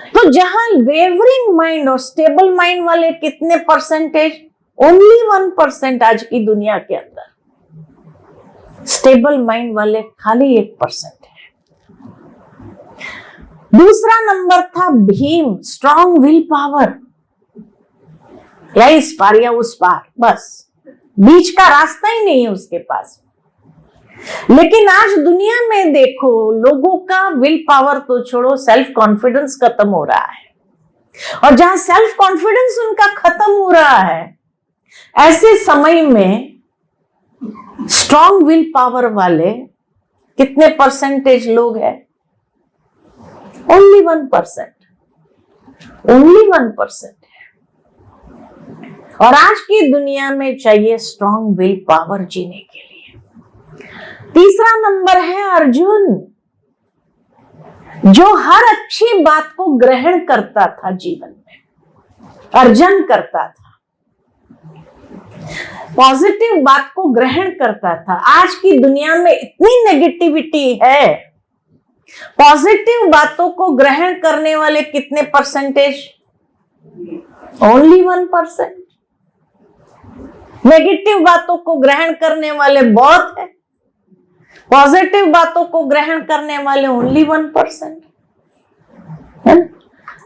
Speaker 1: तो जहां वेवरिंग माइंड और स्टेबल माइंड वाले कितने परसेंटेज? ओनली 1% आज की दुनिया के अंदर। स्टेबल माइंड वाले खाली 1% है। दूसरा नंबर था भीम, स्ट्रॉन्ग विल पावर, या इस पार या उस पार, बस बीच का रास्ता ही नहीं है उसके पास। लेकिन आज दुनिया में देखो, लोगों का विल पावर तो छोड़ो, सेल्फ कॉन्फिडेंस खत्म हो रहा है। और जहां सेल्फ कॉन्फिडेंस उनका खत्म हो रहा है, ऐसे समय में स्ट्रॉन्ग विल पावर वाले कितने परसेंटेज लोग हैं? ओनली 1%, ओनली 1% है। और आज की दुनिया में चाहिए स्ट्रॉन्ग विल पावर जीने के लिए। तीसरा नंबर है अर्जुन, जो हर अच्छी बात को ग्रहण करता था, जीवन में अर्जन करता था, पॉजिटिव बात को ग्रहण करता था। आज की दुनिया में इतनी नेगेटिविटी है, पॉजिटिव बातों को ग्रहण करने वाले कितने परसेंटेज? ओनली 1%। नेगेटिव बातों को ग्रहण करने वाले बहुत है, पॉजिटिव बातों को ग्रहण करने वाले ओनली 1% है।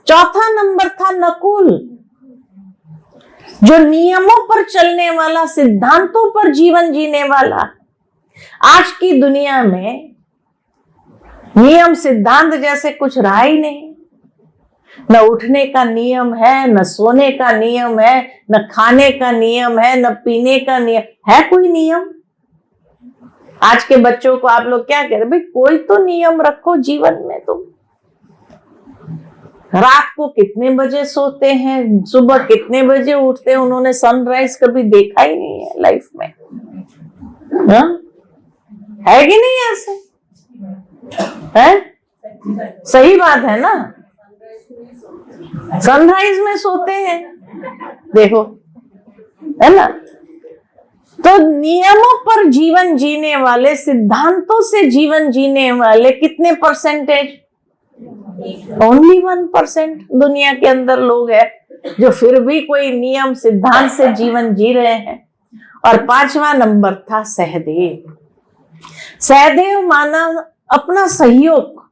Speaker 1: चौथा नंबर था नकुल, जो नियमों पर चलने वाला, सिद्धांतों पर जीवन जीने वाला। आज की दुनिया में नियम सिद्धांत जैसे कुछ रहा ही नहीं। न उठने का नियम है, न सोने का नियम है, न खाने का नियम है, न पीने का नियम है। कोई नियम? आज के बच्चों को आप लोग क्या कह रहे? भाई कोई तो नियम रखो जीवन में। तुम रात को कितने बजे सोते हैं, सुबह कितने बजे उठते हैं? उन्होंने सनराइज कभी देखा ही नहीं है लाइफ में, है कि नहीं? ऐसे है, सही बात है ना। सनराइज में सोते हैं, देखो, है ना। तो नियमों पर जीवन जीने वाले, सिद्धांतों से जीवन जीने वाले कितने परसेंटेज? ओनली 1% दुनिया के अंदर लोग हैं जो फिर भी कोई नियम सिद्धांत से जीवन जी रहे हैं। और 5वां नंबर था सहदेव। सहदेव माना अपना सहयोग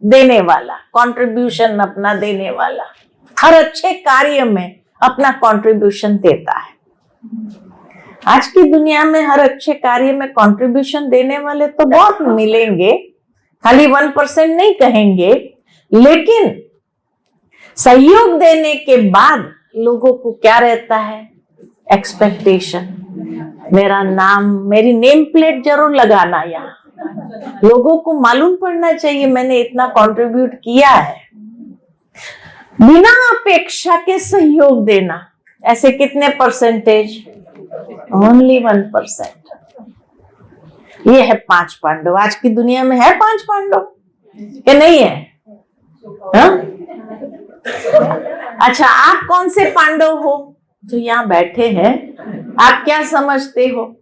Speaker 1: देने वाला, कंट्रीब्यूशन अपना देने वाला, हर अच्छे कार्य में अपना कंट्रीब्यूशन देता है। आज की दुनिया में हर अच्छे कार्य में कंट्रीब्यूशन देने वाले तो बहुत मिलेंगे, खाली 1% नहीं कहेंगे, लेकिन सहयोग देने के बाद लोगों को क्या रहता है? एक्सपेक्टेशन। मेरा नाम, मेरी नेम प्लेट जरूर लगाना, यहाँ लोगों को मालूम पड़ना चाहिए मैंने इतना कंट्रीब्यूट किया है। बिना अपेक्षा के सहयोग देना, ऐसे कितने परसेंटेज? ओनली 1%। ये है 5 पांडव। आज की दुनिया में है 5 पांडव कि नहीं है? हा? अच्छा, आप कौन से पांडव हो जो यहाँ बैठे हैं? आप क्या समझते हो?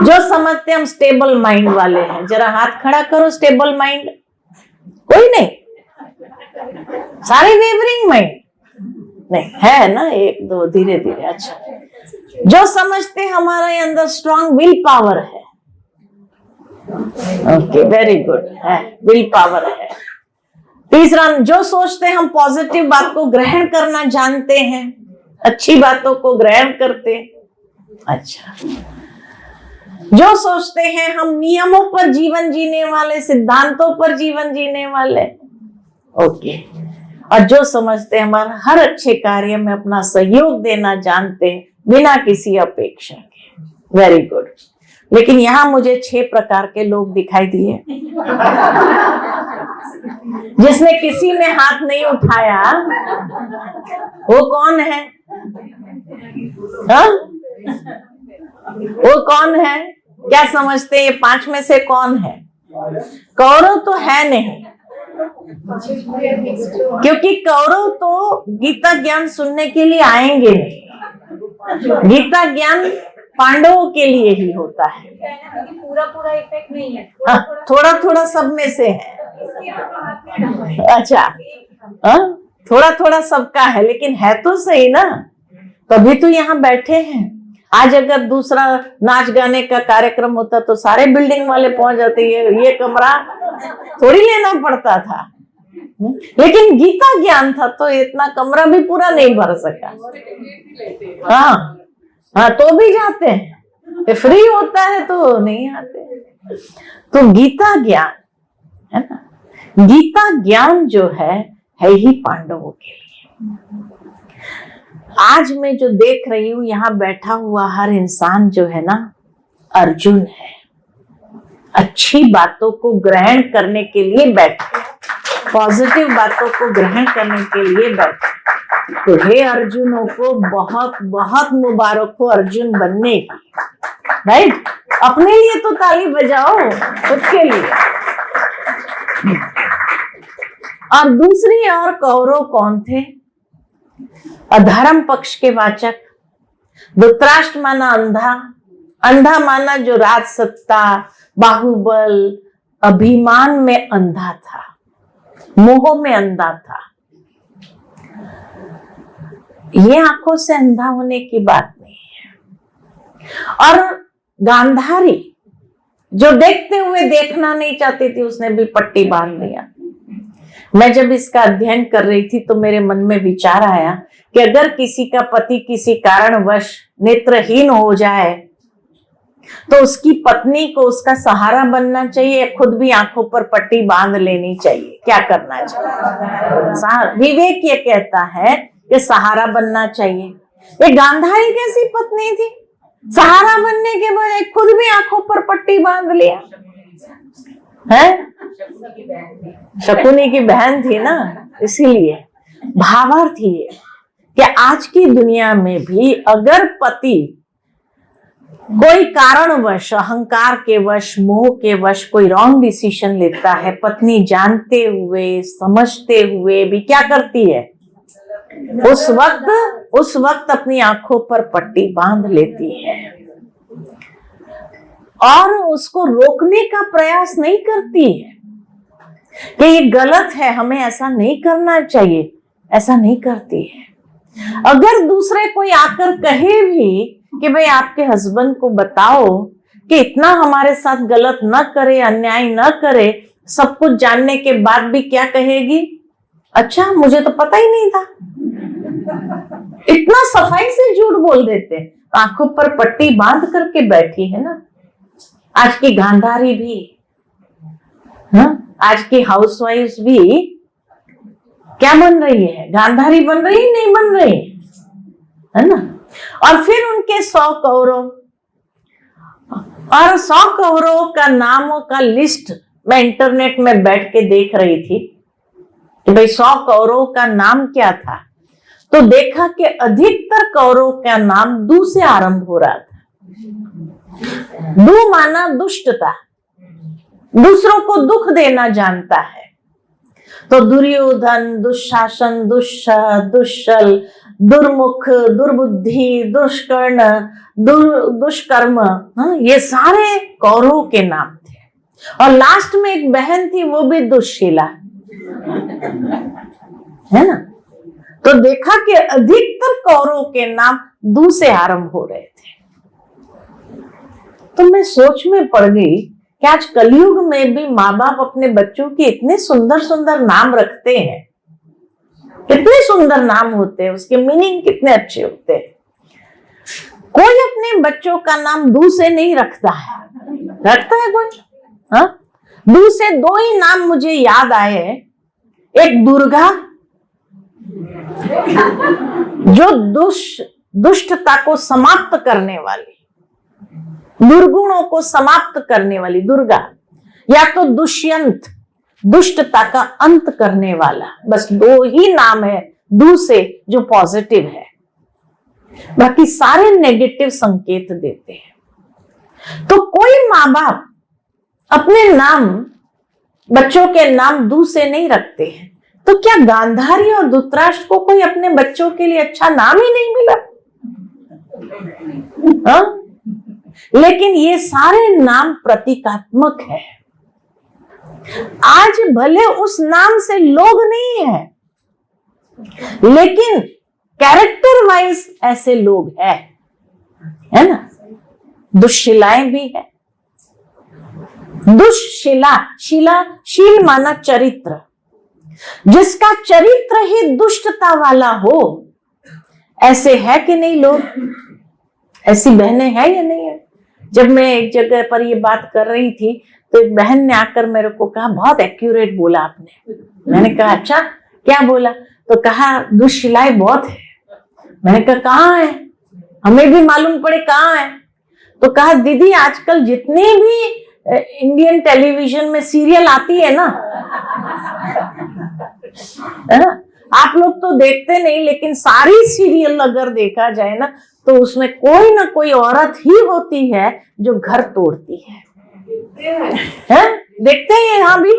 Speaker 1: जो समझते हम स्टेबल माइंड वाले हैं, जरा हाथ खड़ा करो। स्टेबल माइंड कोई नहीं, सारे वेवरिंग माइंड नहीं है ना? 1 2 धीरे धीरे। अच्छा, जो समझते हमारे अंदर स्ट्रॉन्ग विल पावर है, ओके, वेरी गुड है, विल पावर है। तीसरा, जो सोचते हैं हम पॉजिटिव बात को ग्रहण करना जानते हैं, अच्छी बातों को ग्रहण करते हैं। अच्छा, जो सोचते हैं हम नियमों पर जीवन जीने वाले, सिद्धांतों पर जीवन जीने वाले। ओके, और जो समझते हैं हमारा हर अच्छे कार्य में अपना सहयोग देना जानते हैं बिना किसी अपेक्षा के। Very good. लेकिन यहाँ मुझे 6 प्रकार के लोग दिखाई दिए। जिसने किसी ने हाथ नहीं उठाया वो कौन है? हा? वो कौन है? क्या समझते हैं ये 5 में से कौन है? कौरव तो है नहीं, क्योंकि कौरव तो गीता ज्ञान सुनने के लिए आएंगे नहीं। गीता ज्ञान पांडवों के लिए ही होता है।
Speaker 2: पूरा पूरा इफेक्ट नहीं है,
Speaker 1: थोड़ा थोड़ा सब में से है। अच्छा, थोड़ा थोड़ा सबका है, लेकिन है तो सही ना, तभी तो यहाँ बैठे हैं। आज अगर दूसरा नाच गाने का कार्यक्रम होता तो सारे बिल्डिंग वाले पहुंच जाते, ये कमरा थोड़ी लेना पड़ता था। लेकिन गीता ज्ञान था तो इतना कमरा भी पूरा नहीं भर सका। हाँ हाँ, तो भी जाते हैं, फ्री होता है तो नहीं आते। तो गीता ज्ञान है ना, गीता ज्ञान जो है ही पांडवों के लिए। आज मैं जो देख रही हूं यहाँ बैठा हुआ हर इंसान जो है ना, अर्जुन है। अच्छी बातों को ग्रहण करने के लिए बैठे, पॉजिटिव बातों को ग्रहण करने के लिए बैठे। तो हे अर्जुनों को बहुत बहुत मुबारक हो अर्जुन बनने की। राइट, अपने लिए तो ताली बजाओ, खुद के लिए। और दूसरी और कौरव कौन थे? अधर्म पक्ष के वाचक। धृतराष्ट्र माना अंधा, अंधा माना जो राज सत्ता, बाहुबल, अभिमान में अंधा था, मोह में अंधा था। ये आंखों से अंधा होने की बात नहीं है। और गांधारी जो देखते हुए देखना नहीं चाहती थी, उसने भी पट्टी बांध दिया। मैं जब इसका अध्ययन कर रही थी तो मेरे मन में विचार आया कि अगर किसी का पति किसी कारणवश नेत्रहीन हो जाए तो उसकी पत्नी को उसका सहारा बनना चाहिए, खुद भी आंखों पर पट्टी बांध लेनी चाहिए। क्या करना चाहिए? विवेक ये कहता है कि सहारा बनना चाहिए। ये गांधारी कैसी पत्नी थी, सहारा बनने के बजाय खुद भी आंखों पर पट्टी बांध लिया है। शकुनी की बहन थी ना, इसीलिए भावार्थ ये कि आज की दुनिया में भी अगर पति कोई कारणवश, अहंकार के वश, मोह के वश कोई रॉन्ग डिसीजन लेता है, पत्नी जानते हुए समझते हुए भी क्या करती है? उस वक्त अपनी आंखों पर पट्टी बांध लेती है और उसको रोकने का प्रयास नहीं करती है कि ये गलत है, हमें ऐसा नहीं करना चाहिए। ऐसा नहीं करती है। अगर दूसरे कोई आकर कहे भी कि भाई आपके हस्बैंड को बताओ कि इतना हमारे साथ गलत न करे, अन्याय न करे, सब कुछ जानने के बाद भी क्या कहेगी? अच्छा, मुझे तो पता ही नहीं था। इतना सफाई से झूठ बोल देते, आंखों पर पट्टी बांध करके बैठी है ना। आज की गांधारी भी, आज की हाउसवाइफ भी क्या बन रही है? गांधारी बन रही, नहीं बन रही है ना। और फिर उनके 100 कौरव, और 100 कौरवों का नामों का लिस्ट मैं इंटरनेट में बैठ के देख रही थी कि भाई 100 कौरवों का नाम क्या था। तो देखा कि अधिकतर कौरवों का नाम दू से आरंभ हो रहा था। दू माना दुष्टता, दूसरों को दुख देना जानता है। तो दुर्योधन, दुशासन, दुश्शल, दुर्मुख, दुर्बुद्धि, दुष्कर्ण, दुष्कर्म, ये सारे कौरवों के नाम थे। और लास्ट में एक बहन थी, वो भी दुश्शीला है ना। तो देखा कि अधिकतर कौरवों के नाम दू से आरंभ हो रहे थे। तो मैं सोच में पड़ गई कि आज कलयुग में भी माँ बाप अपने बच्चों के इतने सुंदर सुंदर नाम रखते हैं, कितने सुंदर नाम होते हैं, उसके मीनिंग कितने अच्छे होते हैं। कोई अपने बच्चों का नाम दू से नहीं रखता है, रखता है कोई? हाँ, दू से दो ही नाम मुझे याद आए हैं। एक दुर्गा, जो दुष्टता को समाप्त करने वाली, दुर्गुणों को समाप्त करने वाली दुर्गा, या तो दुष्यंत, दुष्टता का अंत करने वाला। बस दो ही नाम है दू से जो पॉजिटिव है, बाकी सारे नेगेटिव संकेत देते हैं। तो कोई माँ बाप अपने नाम, बच्चों के नाम दू से नहीं रखते हैं, तो क्या गांधारी और धृतराष्ट्र को कोई अपने बच्चों के लिए अच्छा नाम ही नहीं मिला? हाँ? लेकिन ये सारे नाम प्रतीकात्मक है। आज भले उस नाम से लोग नहीं है, लेकिन कैरेक्टर वाइज ऐसे लोग हैं, है ना? दुष्शिलाएं भी है। दुष्शिला, शिला, शील माना चरित्र, जिसका चरित्र ही दुष्टता वाला हो, ऐसे है कि नहीं लोग? ऐसी बहनें हैं या नहीं है? जब मैं एक जगह पर ये बात कर रही थी तो एक बहन ने आकर मेरे को कहा, बहुत एक्यूरेट बोला आपने। मैंने कहा अच्छा, क्या बोला? तो कहा दुष्शिलाएं बहुत है। मैंने कहा कहाँ है, हमें भी मालूम पड़े कहाँ है। तो कहा दीदी आजकल जितनी भी इंडियन टेलीविजन में सीरियल आती है ना, आप लोग तो देखते नहीं, लेकिन सारी सीरियल अगर देखा जाए ना, तो उसमें कोई ना कोई औरत ही होती है जो घर तोड़ती है। देखते हैं, यहाँ भी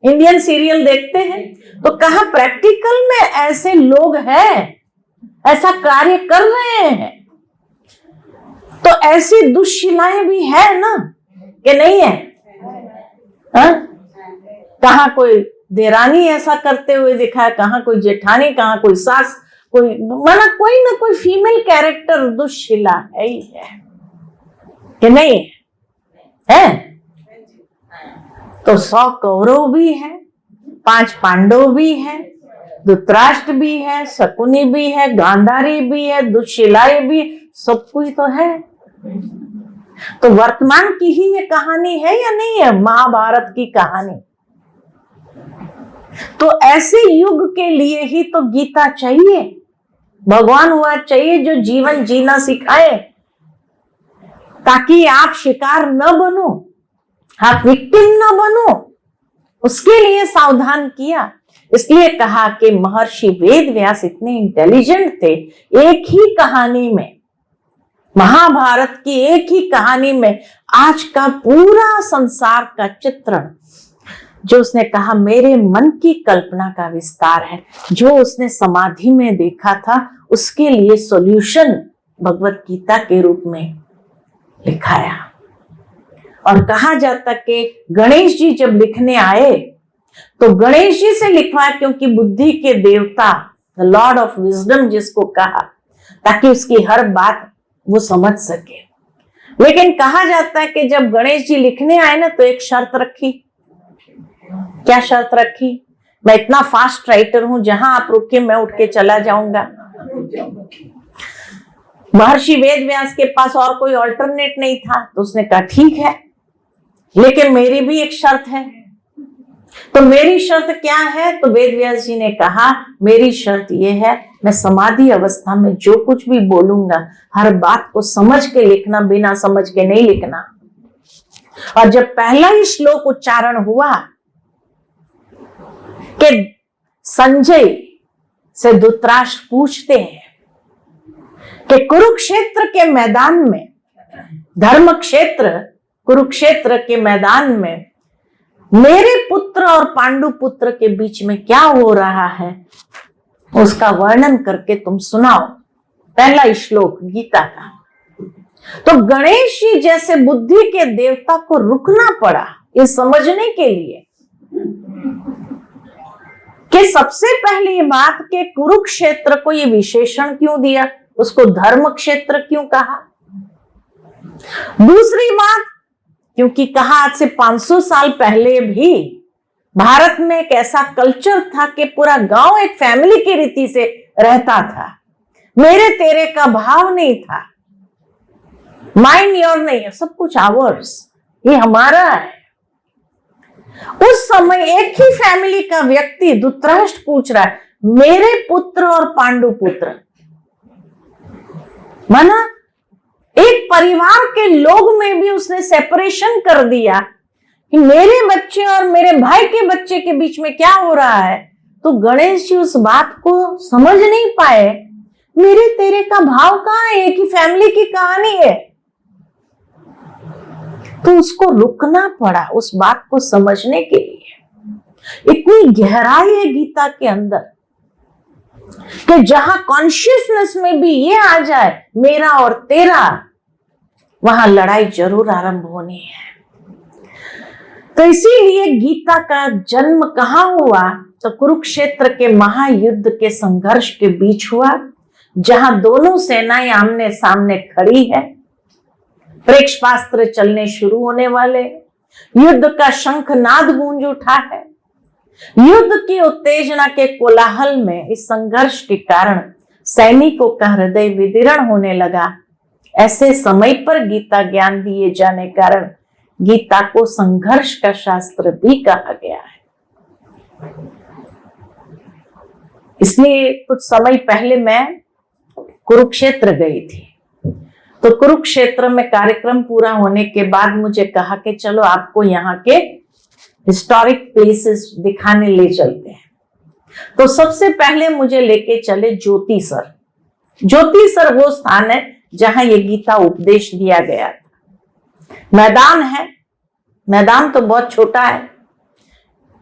Speaker 1: इंडियन सीरियल देखते हैं। तो कहा प्रैक्टिकल में ऐसे लोग हैं, ऐसा कार्य कर रहे हैं। तो ऐसी दुष्शिलाएं भी है ना, कि नहीं है? कहाँ कोई देरानी ऐसा करते हुए दिखा है, कहाँ कोई जेठानी, कहाँ कोई सास, कोई माना कोई ना कोई फीमेल कैरेक्टर दुष्शिला है ही है, कि नहीं है? तो 100 कौरव भी है, 5 पांडव भी है, धृतराष्ट्र भी है, शकुनी भी है, गांधारी भी है, दुष्शिलाएं भी, सब कुछ तो है। तो वर्तमान की ही ये कहानी है या नहीं है, महाभारत की कहानी? तो ऐसे युग के लिए ही तो गीता चाहिए, भगवान हुआ चाहिए जो जीवन जीना सिखाए, ताकि आप शिकार न बनो, आप विक्टिम न बनो। उसके लिए सावधान किया। इसलिए कहा कि महर्षि वेदव्यास इतने इंटेलिजेंट थे, एक ही कहानी में, महाभारत की एक ही कहानी में आज का पूरा संसार का चित्रण, जो उसने कहा मेरे मन की कल्पना का विस्तार है, जो उसने समाधि में देखा था उसके लिए सॉल्यूशन भगवत गीता के रूप में लिखाया। और कहा जाता कि गणेश जी जब लिखने आए तो गणेश जी से लिखवाया, क्योंकि बुद्धि के देवता, द लॉर्ड ऑफ विजडम जिसको कहा, ताकि उसकी हर बात वो समझ सके। लेकिन कहा जाता है कि जब गणेश जी लिखने आए ना, तो एक शर्त रखी। क्या शर्त रखी? मैं इतना फास्ट राइटर हूं, जहां आप रुके मैं उठ के चला जाऊंगा। महर्षि वेदव्यास के पास और कोई ऑल्टरनेट नहीं था, तो उसने कहा ठीक है, लेकिन मेरी भी एक शर्त है। तो मेरी शर्त क्या है? तो वेदव्यास जी ने कहा मेरी शर्त यह है, मैं समाधि अवस्था में जो कुछ भी बोलूंगा हर बात को समझ के लिखना, बिना समझ के नहीं लिखना। और जब पहला ही श्लोक उच्चारण हुआ कि संजय से धृतराष्ट्र पूछते हैं कि कुरुक्षेत्र के मैदान में, धर्म क्षेत्र कुरुक्षेत्र के मैदान में मेरे पुत्र और पांडु पुत्र के बीच में क्या हो रहा है, उसका वर्णन करके तुम सुनाओ। पहला श्लोक गीता का। तो गणेश जी जैसे बुद्धि के देवता को रुकना पड़ा ये समझने के लिए कि सबसे पहली बात के कुरुक्षेत्र को ये विशेषण क्यों दिया, उसको धर्म क्षेत्र क्यों कहा। दूसरी बात क्योंकि कहा आज से 500 साल पहले भी भारत में एक ऐसा कल्चर था कि पूरा गांव एक फैमिली की रीति से रहता था। मेरे तेरे का भाव नहीं था, माइंड योर नहीं है, सब कुछ आवर्स, ये हमारा है। उस समय एक ही फैमिली का व्यक्ति धृतराष्ट्र पूछ रहा है, मेरे पुत्र और पांडु पुत्र, माना एक परिवार के लोग में भी उसने सेपरेशन कर दिया कि मेरे बच्चे और मेरे भाई के बच्चे के बीच में क्या हो रहा है। तो गणेश जी उस बात को समझ नहीं पाए, मेरे तेरे का भाव कहाँ है, एक ही फैमिली की कहानी है। तो उसको रुकना पड़ा उस बात को समझने के लिए। इतनी गहराई है गीता के अंदर कि जहां कॉन्शियसनेस में भी ये आ जाए मेरा और तेरा, वहां लड़ाई जरूर आरंभ होनी है। तो इसीलिए गीता का जन्म कहां हुआ, तो कुरुक्षेत्र के महायुद्ध के संघर्ष के बीच हुआ, जहां दोनों सेनाएं आमने सामने खड़ी है, प्रेक्षपास्त्र चलने शुरू होने वाले, युद्ध का शंखनाद गूंज उठा है। युद्ध की उत्तेजना के कोलाहल में इस संघर्ष के कारण सैनिकों का हृदय विदीर्ण होने लगा। ऐसे समय पर गीता ज्ञान दिए जाने कारण गीता को संघर्ष का शास्त्र भी कहा गया है। इसलिए कुछ समय पहले मैं कुरुक्षेत्र गई थी, तो कुरुक्षेत्र में कार्यक्रम पूरा होने के बाद मुझे कहा कि चलो आपको यहाँ के हिस्टोरिक प्लेसेस दिखाने ले चलते हैं। तो सबसे पहले मुझे लेके चले ज्योतिसर। ज्योतिसर वो स्थान है जहां ये गीता उपदेश दिया गया था। मैदान है, मैदान तो बहुत छोटा है,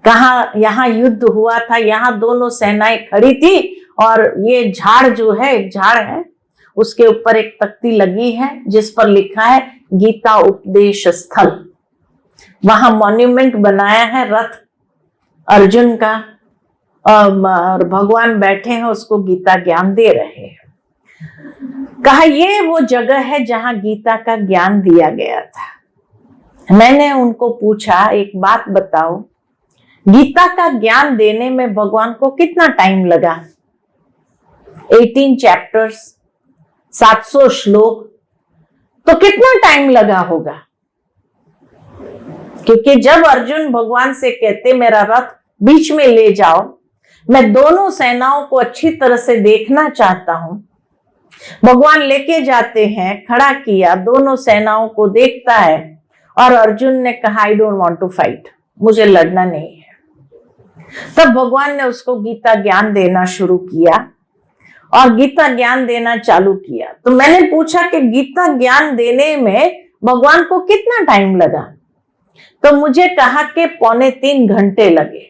Speaker 1: कहा यहाँ युद्ध हुआ था, यहाँ दोनों सेनाएं खड़ी थी और ये झाड़ जो है, एक झाड़ है, उसके ऊपर एक तख्ती लगी है जिस पर लिखा है गीता उपदेश स्थल। वहां मॉन्यूमेंट बनाया है रथ अर्जुन का, और भगवान बैठे हैं उसको गीता ज्ञान दे रहे हैं। कहा ये वो जगह है जहां गीता का ज्ञान दिया गया था। मैंने उनको पूछा, एक बात बताओ, गीता का ज्ञान देने में भगवान को कितना टाइम लगा? 18 चैप्टर्स, 700 श्लोक, तो कितना टाइम लगा होगा? क्योंकि जब अर्जुन भगवान से कहते मेरा रथ बीच में ले जाओ, मैं दोनों सेनाओं को अच्छी तरह से देखना चाहता हूं, भगवान लेके जाते हैं, खड़ा किया, दोनों सेनाओं को देखता है और अर्जुन ने कहा I don't want to fight, मुझे लड़ना नहीं है। तब भगवान ने उसको गीता ज्ञान देना शुरू किया और गीता ज्ञान देना चालू किया। तो मैंने पूछा कि गीता ज्ञान देने में भगवान को कितना टाइम लगा? तो मुझे कहा कि 2.25 घंटे लगे,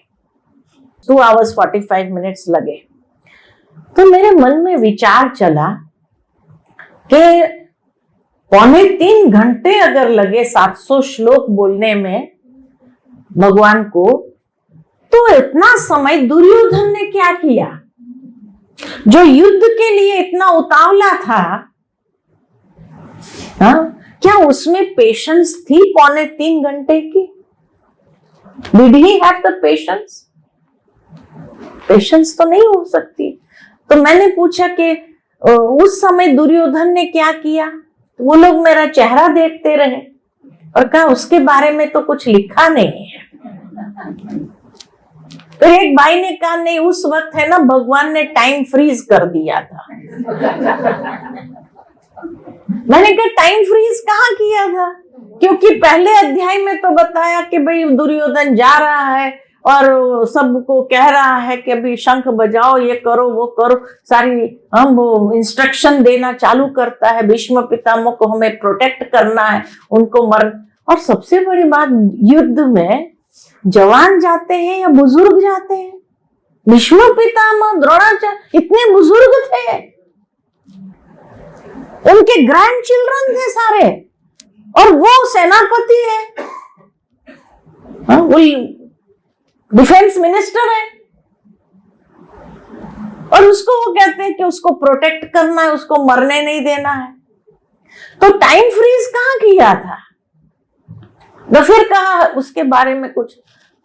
Speaker 1: 2 hours 45 minutes लगे। तो मेरे मन में विचार चला कि 2.25 घंटे अगर लगे 700 श्लोक बोलने में भगवान को, तो इतना समय दुर्योधन ने क्या किया जो युद्ध के लिए इतना उतावला था? हाँ, क्या उसमें पेशेंस थी 2.25 घंटे की? Did he have the patience? Patience तो नहीं हो सकती। तो मैंने पूछा कि उस समय दुर्योधन ने क्या किया? वो लोग मेरा चेहरा देखते रहे और कहा उसके बारे में तो कुछ लिखा नहीं है। तो एक भाई ने कहा नहीं, उस वक्त है ना भगवान ने टाइम फ्रीज कर दिया था। मैंने कहा टाइम फ्रीज कहाँ किया था? क्योंकि पहले अध्याय में तो बताया कि भाई दुर्योधन जा रहा है और सबको कह रहा है कि अभी शंख बजाओ, ये करो वो करो, सारी हम वो इंस्ट्रक्शन देना चालू करता है, भीष्म पितामह को हमें प्रोटेक्ट करना है, उनको मर। और सबसे बड़ी बात, युद्ध में जवान जाते हैं या बुजुर्ग जाते हैं? भीष्म पितामह, द्रोणाचार्य इतने बुजुर्ग थे, उनके ग्रैंड चिल्ड्रन थे सारे, और वो सेनापति है, वो डिफेंस मिनिस्टर है, और उसको वो कहते हैं कि उसको प्रोटेक्ट करना है, उसको मरने नहीं देना है। तो टाइम फ्रीज कहां किया था? तो फिर कहा उसके बारे में कुछ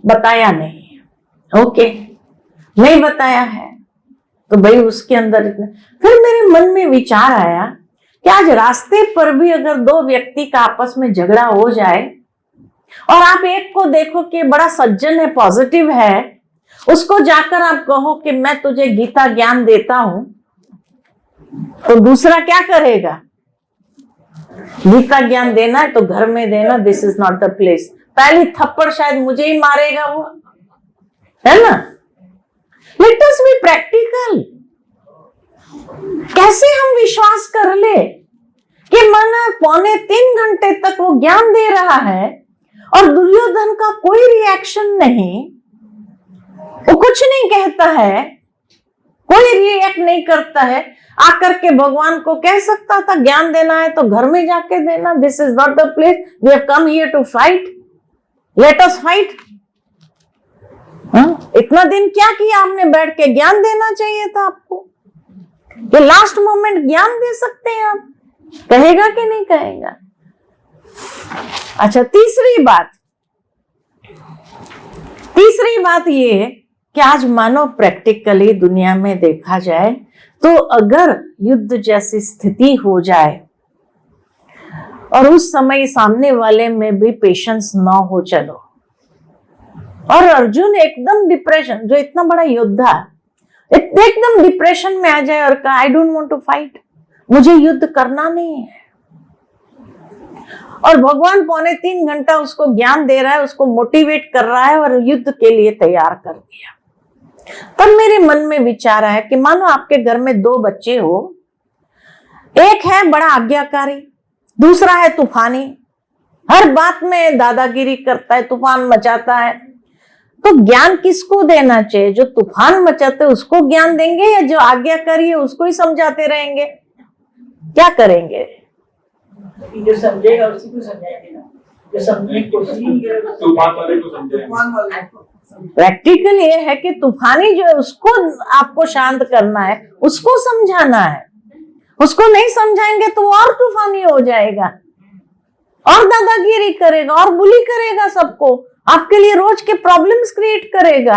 Speaker 1: बताया नहीं। ओके, नहीं बताया है तो भाई उसके अंदर इतना। फिर मेरे मन में विचार आया कि आज रास्ते पर भी अगर दो व्यक्ति का आपस में झगड़ा हो जाए और आप एक को देखो कि बड़ा सज्जन है, पॉजिटिव है, उसको जाकर आप कहो कि मैं तुझे गीता ज्ञान देता हूं, तो दूसरा क्या करेगा? गीता ज्ञान देना है तो घर में देना, this is not the place. पहली थप्पड़ शायद मुझे ही मारेगा वो, है ना? Let us be practical. कैसे हम विश्वास कर ले कि माना 2.25 घंटे तक वो ज्ञान दे रहा है और दुर्योधन का कोई रिएक्शन नहीं, वो कुछ नहीं कहता है, कोई रिएक्ट नहीं करता है, आकर के भगवान को कह सकता था ज्ञान देना है तो घर में जाके देना, this is not the place, we have come here to fight, let us fight. इतना दिन क्या किया आपने? बैठ के ज्ञान देना चाहिए था आपको, ये लास्ट मोमेंट ज्ञान दे सकते हैं आप। कहेगा कि नहीं कहेगा? अच्छा, तीसरी बात ये कि आज मानो प्रैक्टिकली दुनिया में देखा जाए तो अगर युद्ध जैसी स्थिति हो जाए और उस समय सामने वाले में भी पेशेंस ना हो, चलो, और अर्जुन एकदम डिप्रेशन, जो इतना बड़ा योद्धा एकदम डिप्रेशन में आ जाए और कहा I don't want to fight, मुझे युद्ध करना नहीं है, और भगवान 2.25 घंटा उसको ज्ञान दे रहा है, उसको मोटिवेट कर रहा है और युद्ध के लिए तैयार कर दिया। तब मेरे मन में विचार आया कि मानो आपके घर में 2 बच्चे हो, एक है बड़ा आज्ञाकारी, दूसरा है तूफानी, हर बात में दादागिरी करता है, तूफान मचाता है। तो ज्ञान किसको देना चाहिए? जो तूफान मचाते उसको ज्ञान देंगे या जो आज्ञाकारी है उसको ही समझाते रहेंगे? क्या करेंगे?
Speaker 3: जो समझेगा उसी को समझाएंगे ना, जो समझने की कोशिश नहीं करेगा तूफान वाले को समझाएंगे।
Speaker 1: प्रैक्टिकल ये है कि तूफानी जो है उसको आपको शांत करना है, उसको समझाना है। उसको नहीं समझाएंगे तो वो और तूफानी हो जाएगा और दादागिरी करेगा और बुली करेगा सबको, आपके लिए रोज के प्रॉब्लम्स क्रिएट करेगा,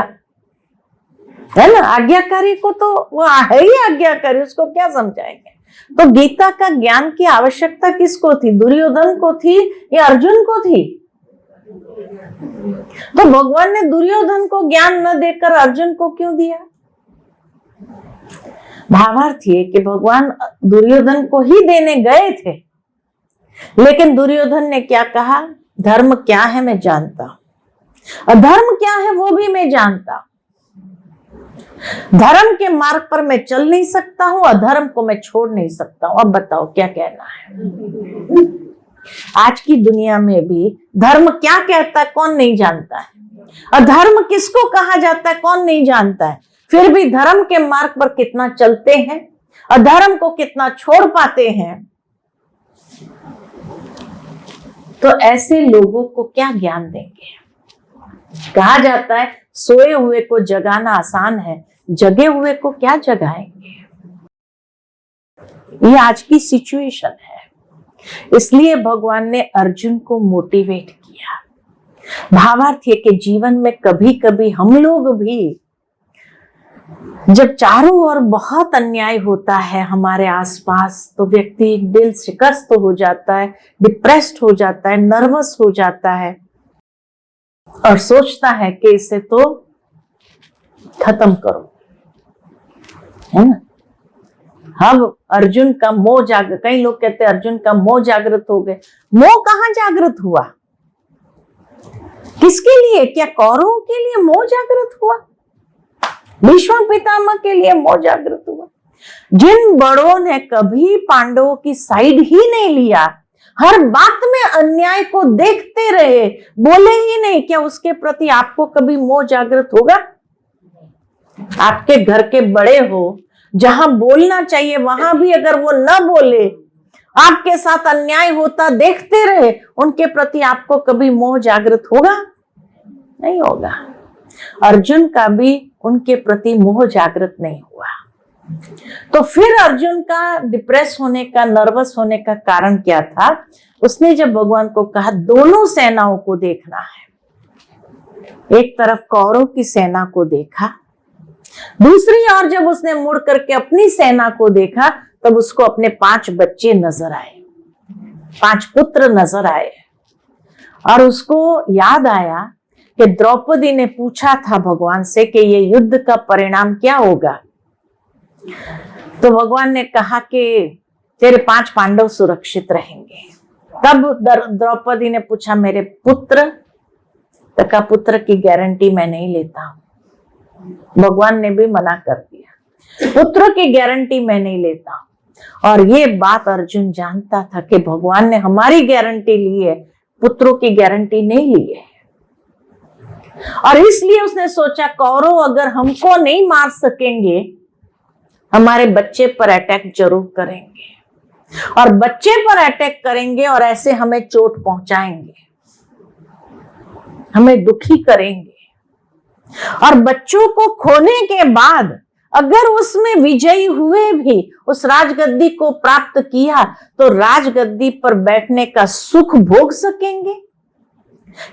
Speaker 1: है ना? आज्ञाकारी को तो वो है ही आज्ञाकारी, उसको क्या समझाएंगे? तो गीता का ज्ञान की आवश्यकता किसको थी? दुर्योधन को थी या अर्जुन को थी? तो भगवान ने दुर्योधन को ज्ञान न देकर अर्जुन को क्यों दिया? भावार्थ ये कि भगवान दुर्योधन को ही देने गए थे, लेकिन दुर्योधन ने क्या कहा? धर्म क्या है मैं जानता हूं, अधर्म क्या है वो भी मैं जानता हूं, धर्म के मार्ग पर मैं चल नहीं सकता हूं, अधर्म को मैं छोड़ नहीं सकता हूं। अब बताओ क्या कहना है? आज की दुनिया में भी धर्म क्या कहता है कौन नहीं जानता है, अधर्म किसको कहा जाता है कौन नहीं जानता है, फिर भी धर्म के मार्ग पर कितना चलते हैं, अधर्म को कितना छोड़ पाते हैं। तो ऐसे लोगों को क्या ज्ञान देंगे? कहा जाता है सोए हुए को जगाना आसान है, जगे हुए को क्या जगाएंगे? ये आज की सिचुएशन है। इसलिए भगवान ने अर्जुन को मोटिवेट किया। भावार्थ ये कि जीवन में कभी कभी हम लोग भी जब चारों ओर बहुत अन्याय होता है हमारे आसपास, तो व्यक्ति दिल शिकस्त हो जाता है, डिप्रेस्ड हो जाता है, नर्वस हो जाता है और सोचता है कि इसे तो खत्म करो, है ना? अब अर्जुन का मोह जागृत, कई लोग कहते हैं अर्जुन का मोह जागृत हो गए। मोह कहां जागृत हुआ? किसके लिए? क्या कौरवों के लिए मोह जागृत हुआ? भीष्म पितामह के लिए मोह जागृत हुआ? जिन बड़ों ने कभी पांडवों की साइड ही नहीं लिया, हर बात में अन्याय को देखते रहे, बोले ही नहीं, क्या उसके प्रति आपको कभी मोह जागृत होगा? आपके घर के बड़े हो, जहां बोलना चाहिए वहां भी अगर वो न बोले, आपके साथ अन्याय होता देखते रहे, उनके प्रति आपको कभी मोह जागृत होगा? नहीं होगा। अर्जुन का भी उनके प्रति मोह जागृत नहीं हुआ। तो फिर अर्जुन का डिप्रेस होने का, नर्वस होने का कारण क्या था? उसने जब भगवान को कहा दोनों सेनाओं को देखना है, एक तरफ कौरव की सेना को देखा, दूसरी ओर जब उसने मुड़ करके अपनी सेना को देखा तब उसको अपने 5 बच्चे नजर आए, 5 पुत्र नजर आए। और उसको याद आया कि द्रौपदी ने पूछा था भगवान से कि ये युद्ध का परिणाम क्या होगा। तो भगवान ने कहा कि तेरे 5 पांडव सुरक्षित रहेंगे। तब द्रौपदी ने पूछा मेरे पुत्र, तो कहा पुत्र की गारंटी मैं नहीं लेता हूं। भगवान ने भी मना कर दिया, पुत्र की गारंटी मैं नहीं लेता हूं। और ये बात अर्जुन जानता था कि भगवान ने हमारी गारंटी ली है, पुत्रों की गारंटी नहीं ली है। और इसलिए उसने सोचा कौरव अगर हमको नहीं मार सकेंगे, हमारे बच्चे पर अटैक जरूर करेंगे, और बच्चे पर अटैक करेंगे और ऐसे हमें चोट पहुंचाएंगे, हमें दुखी करेंगे। और बच्चों को खोने के बाद अगर उसमें विजयी हुए भी, उस राजगद्दी को प्राप्त किया, तो राजगद्दी पर बैठने का सुख भोग सकेंगे,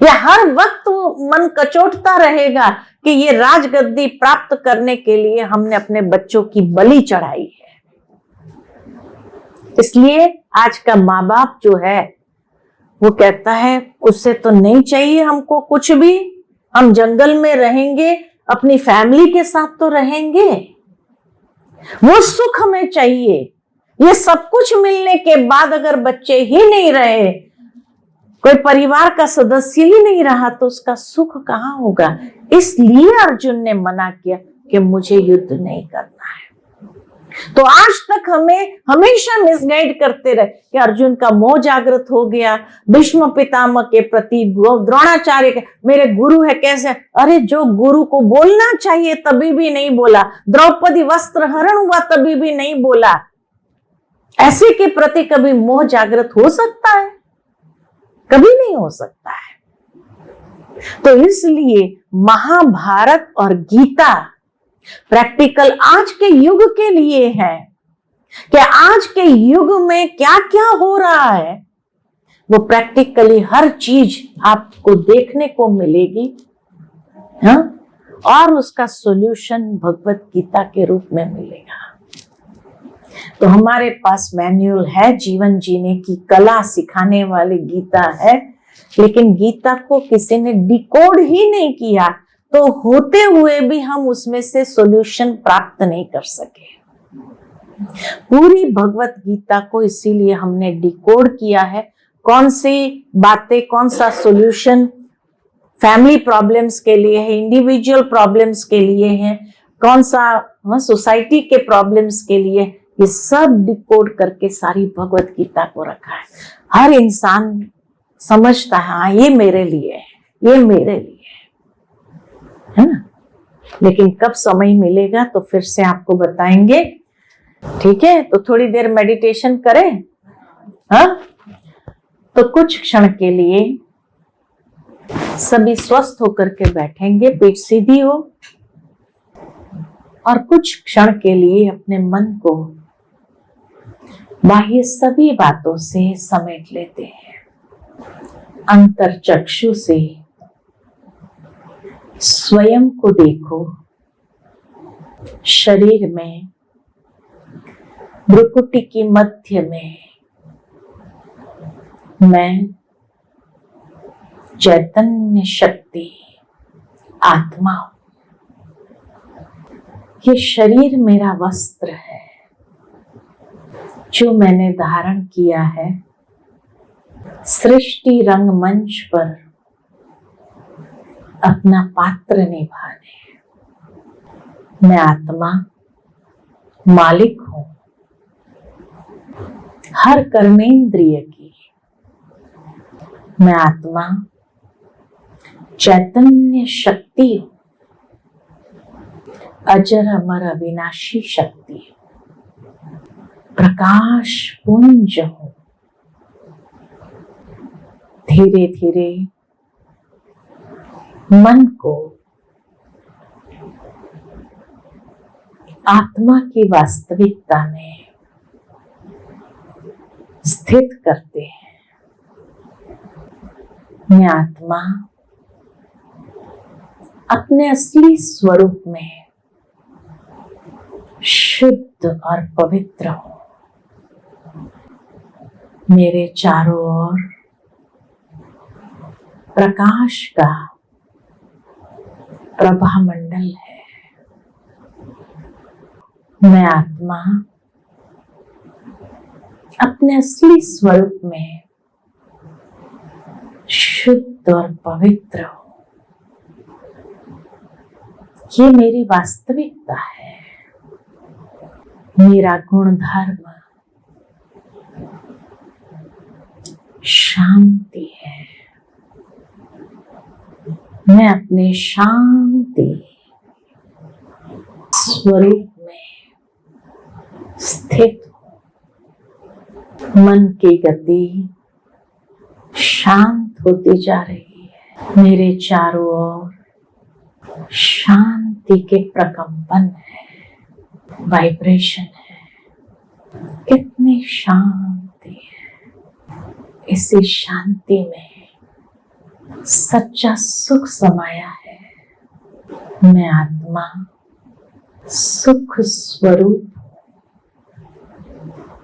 Speaker 1: या हर वक्त मन कचोटता रहेगा कि ये राजगद्दी प्राप्त करने के लिए हमने अपने बच्चों की बलि चढ़ाई है। इसलिए आज का माँ बाप जो है वो कहता है उससे तो नहीं चाहिए हमको कुछ भी, हम जंगल में रहेंगे, अपनी फैमिली के साथ तो रहेंगे, वो सुख हमें चाहिए। ये सब कुछ मिलने के बाद अगर बच्चे ही नहीं रहे, कोई परिवार का सदस्य ही नहीं रहा, तो उसका सुख कहाँ होगा। इसलिए अर्जुन ने मना किया कि मुझे युद्ध नहीं करना है। तो आज तक हमें हमेशा मिसगाइड करते रहे कि अर्जुन का मोह जागृत हो गया, भीष्म पितामह के प्रति, द्रोणाचार्य के मेरे गुरु है कैसे, अरे जो गुरु को बोलना चाहिए तभी भी नहीं बोला, द्रौपदी वस्त्र हरण हुआ तभी भी नहीं बोला। ऐसे के प्रति कभी मोह जागृत हो सकता है? कभी नहीं हो सकता है। तो इसलिए महाभारत और गीता प्रैक्टिकल आज के युग के लिए है कि आज के युग में क्या क्या हो रहा है, वो प्रैक्टिकली हर चीज आपको देखने को मिलेगी, हाँ? और उसका सॉल्यूशन भगवत गीता के रूप में मिलेगा। तो हमारे पास मैन्युअल है, जीवन जीने की कला सिखाने वाली गीता है, लेकिन गीता को किसी ने डिकोड ही नहीं किया, तो होते हुए भी हम उसमें से सॉल्यूशन प्राप्त नहीं कर सके। पूरी भगवत गीता को इसीलिए हमने डिकोड किया है, कौन सी बातें, कौन सा सॉल्यूशन फैमिली प्रॉब्लम्स के लिए है, इंडिविजुअल प्रॉब्लम्स के लिए है, कौन सा सोसाइटी के प्रॉब्लम्स के लिए, ये सब डिकोड करके सारी भगवत गीता को रखा है। हर इंसान समझता है हाँ ये मेरे लिए है, ये मेरे लिए है ना। लेकिन कब समय मिलेगा तो फिर से आपको बताएंगे, ठीक है। तो थोड़ी देर मेडिटेशन करें, हाँ। तो कुछ क्षण के लिए सभी स्वस्थ होकर के बैठेंगे, पीठ सीधी हो, और कुछ क्षण के लिए अपने मन को बाह्य सभी बातों से समेट लेते हैं। अंतर चक्षु से स्वयं को देखो, शरीर में भ्रुकुटी की मध्य में मैं चैतन्य शक्ति आत्मा हूं। ये शरीर मेरा वस्त्र है जो मैंने धारण किया है सृष्टि रंगमंच पर अपना पात्र निभाने। मैं आत्मा मालिक हूं हर कर्मेंद्रिय की। मैं आत्मा चैतन्य शक्ति हूं, अजर अमर अविनाशी शक्ति हूं, प्रकाश पुंज हूं। धीरे धीरे मन को आत्मा की वास्तविकता में स्थित करते हैं। मैं आत्मा अपने असली स्वरूप में शुद्ध और पवित्र हूं। मेरे चारों ओर प्रकाश का प्रभामंडल है। मैं आत्मा अपने असली स्वरूप में शुद्ध और पवित्र हूं। ये मेरी वास्तविकता है। मेरा गुण धर्म शांति है। मैं अपने शांति स्वरूप में स्थित हूं। मन की गति शांत होती जा रही है। मेरे चारों ओर शांति के प्रकंपन है, वाइब्रेशन है। कितनी शांति है। इसी शांति में सच्चा सुख समाया है। मैं आत्मा सुख स्वरूप हूं।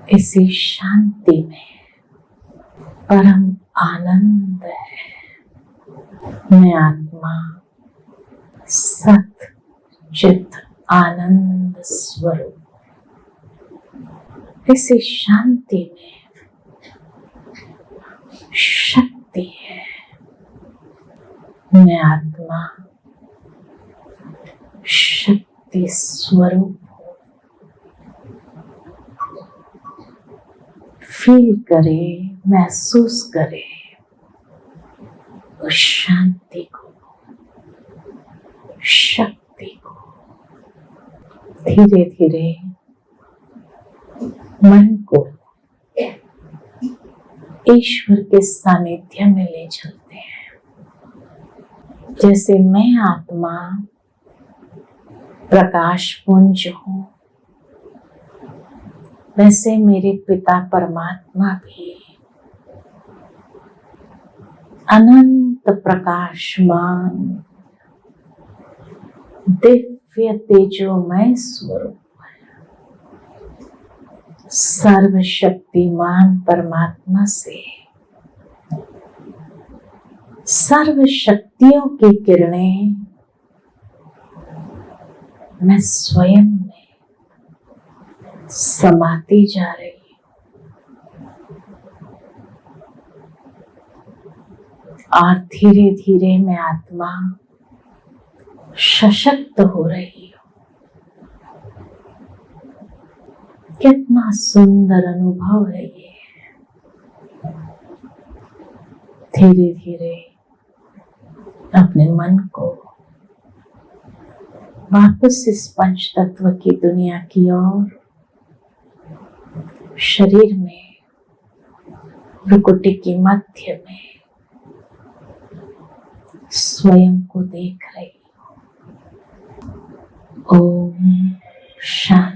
Speaker 1: इसी शांति में परम आनंद है। मैं आत्मा सत चित आनंद स्वरूप। इसी शांति में शक्ति है। मैं आत्मा शक्ति स्वरूप हूं। फील करे, महसूस करे उस शांति को, शक्ति को। धीरे धीरे मन को ईश्वर के सानिध्य में ले चलते हैं। जैसे मैं आत्मा प्रकाश पुंज हूं, वैसे मेरे पिता परमात्मा भी अनंत प्रकाशमान दिव्य तेजोमय स्वरूप है। सर्वशक्तिमान परमात्मा से सर्व शक्तियों की किरणें मैं स्वयं में समाती जा रही और धीरे धीरे मैं आत्मा सशक्त हो रही हूं। कितना सुंदर अनुभव है ये। धीरे धीरे अपने मन को वापस इस पंच तत्व की दुनिया की ओर, शरीर में भ्रुकुटी के मध्य में स्वयं को देख रही हूं। ओम शांति।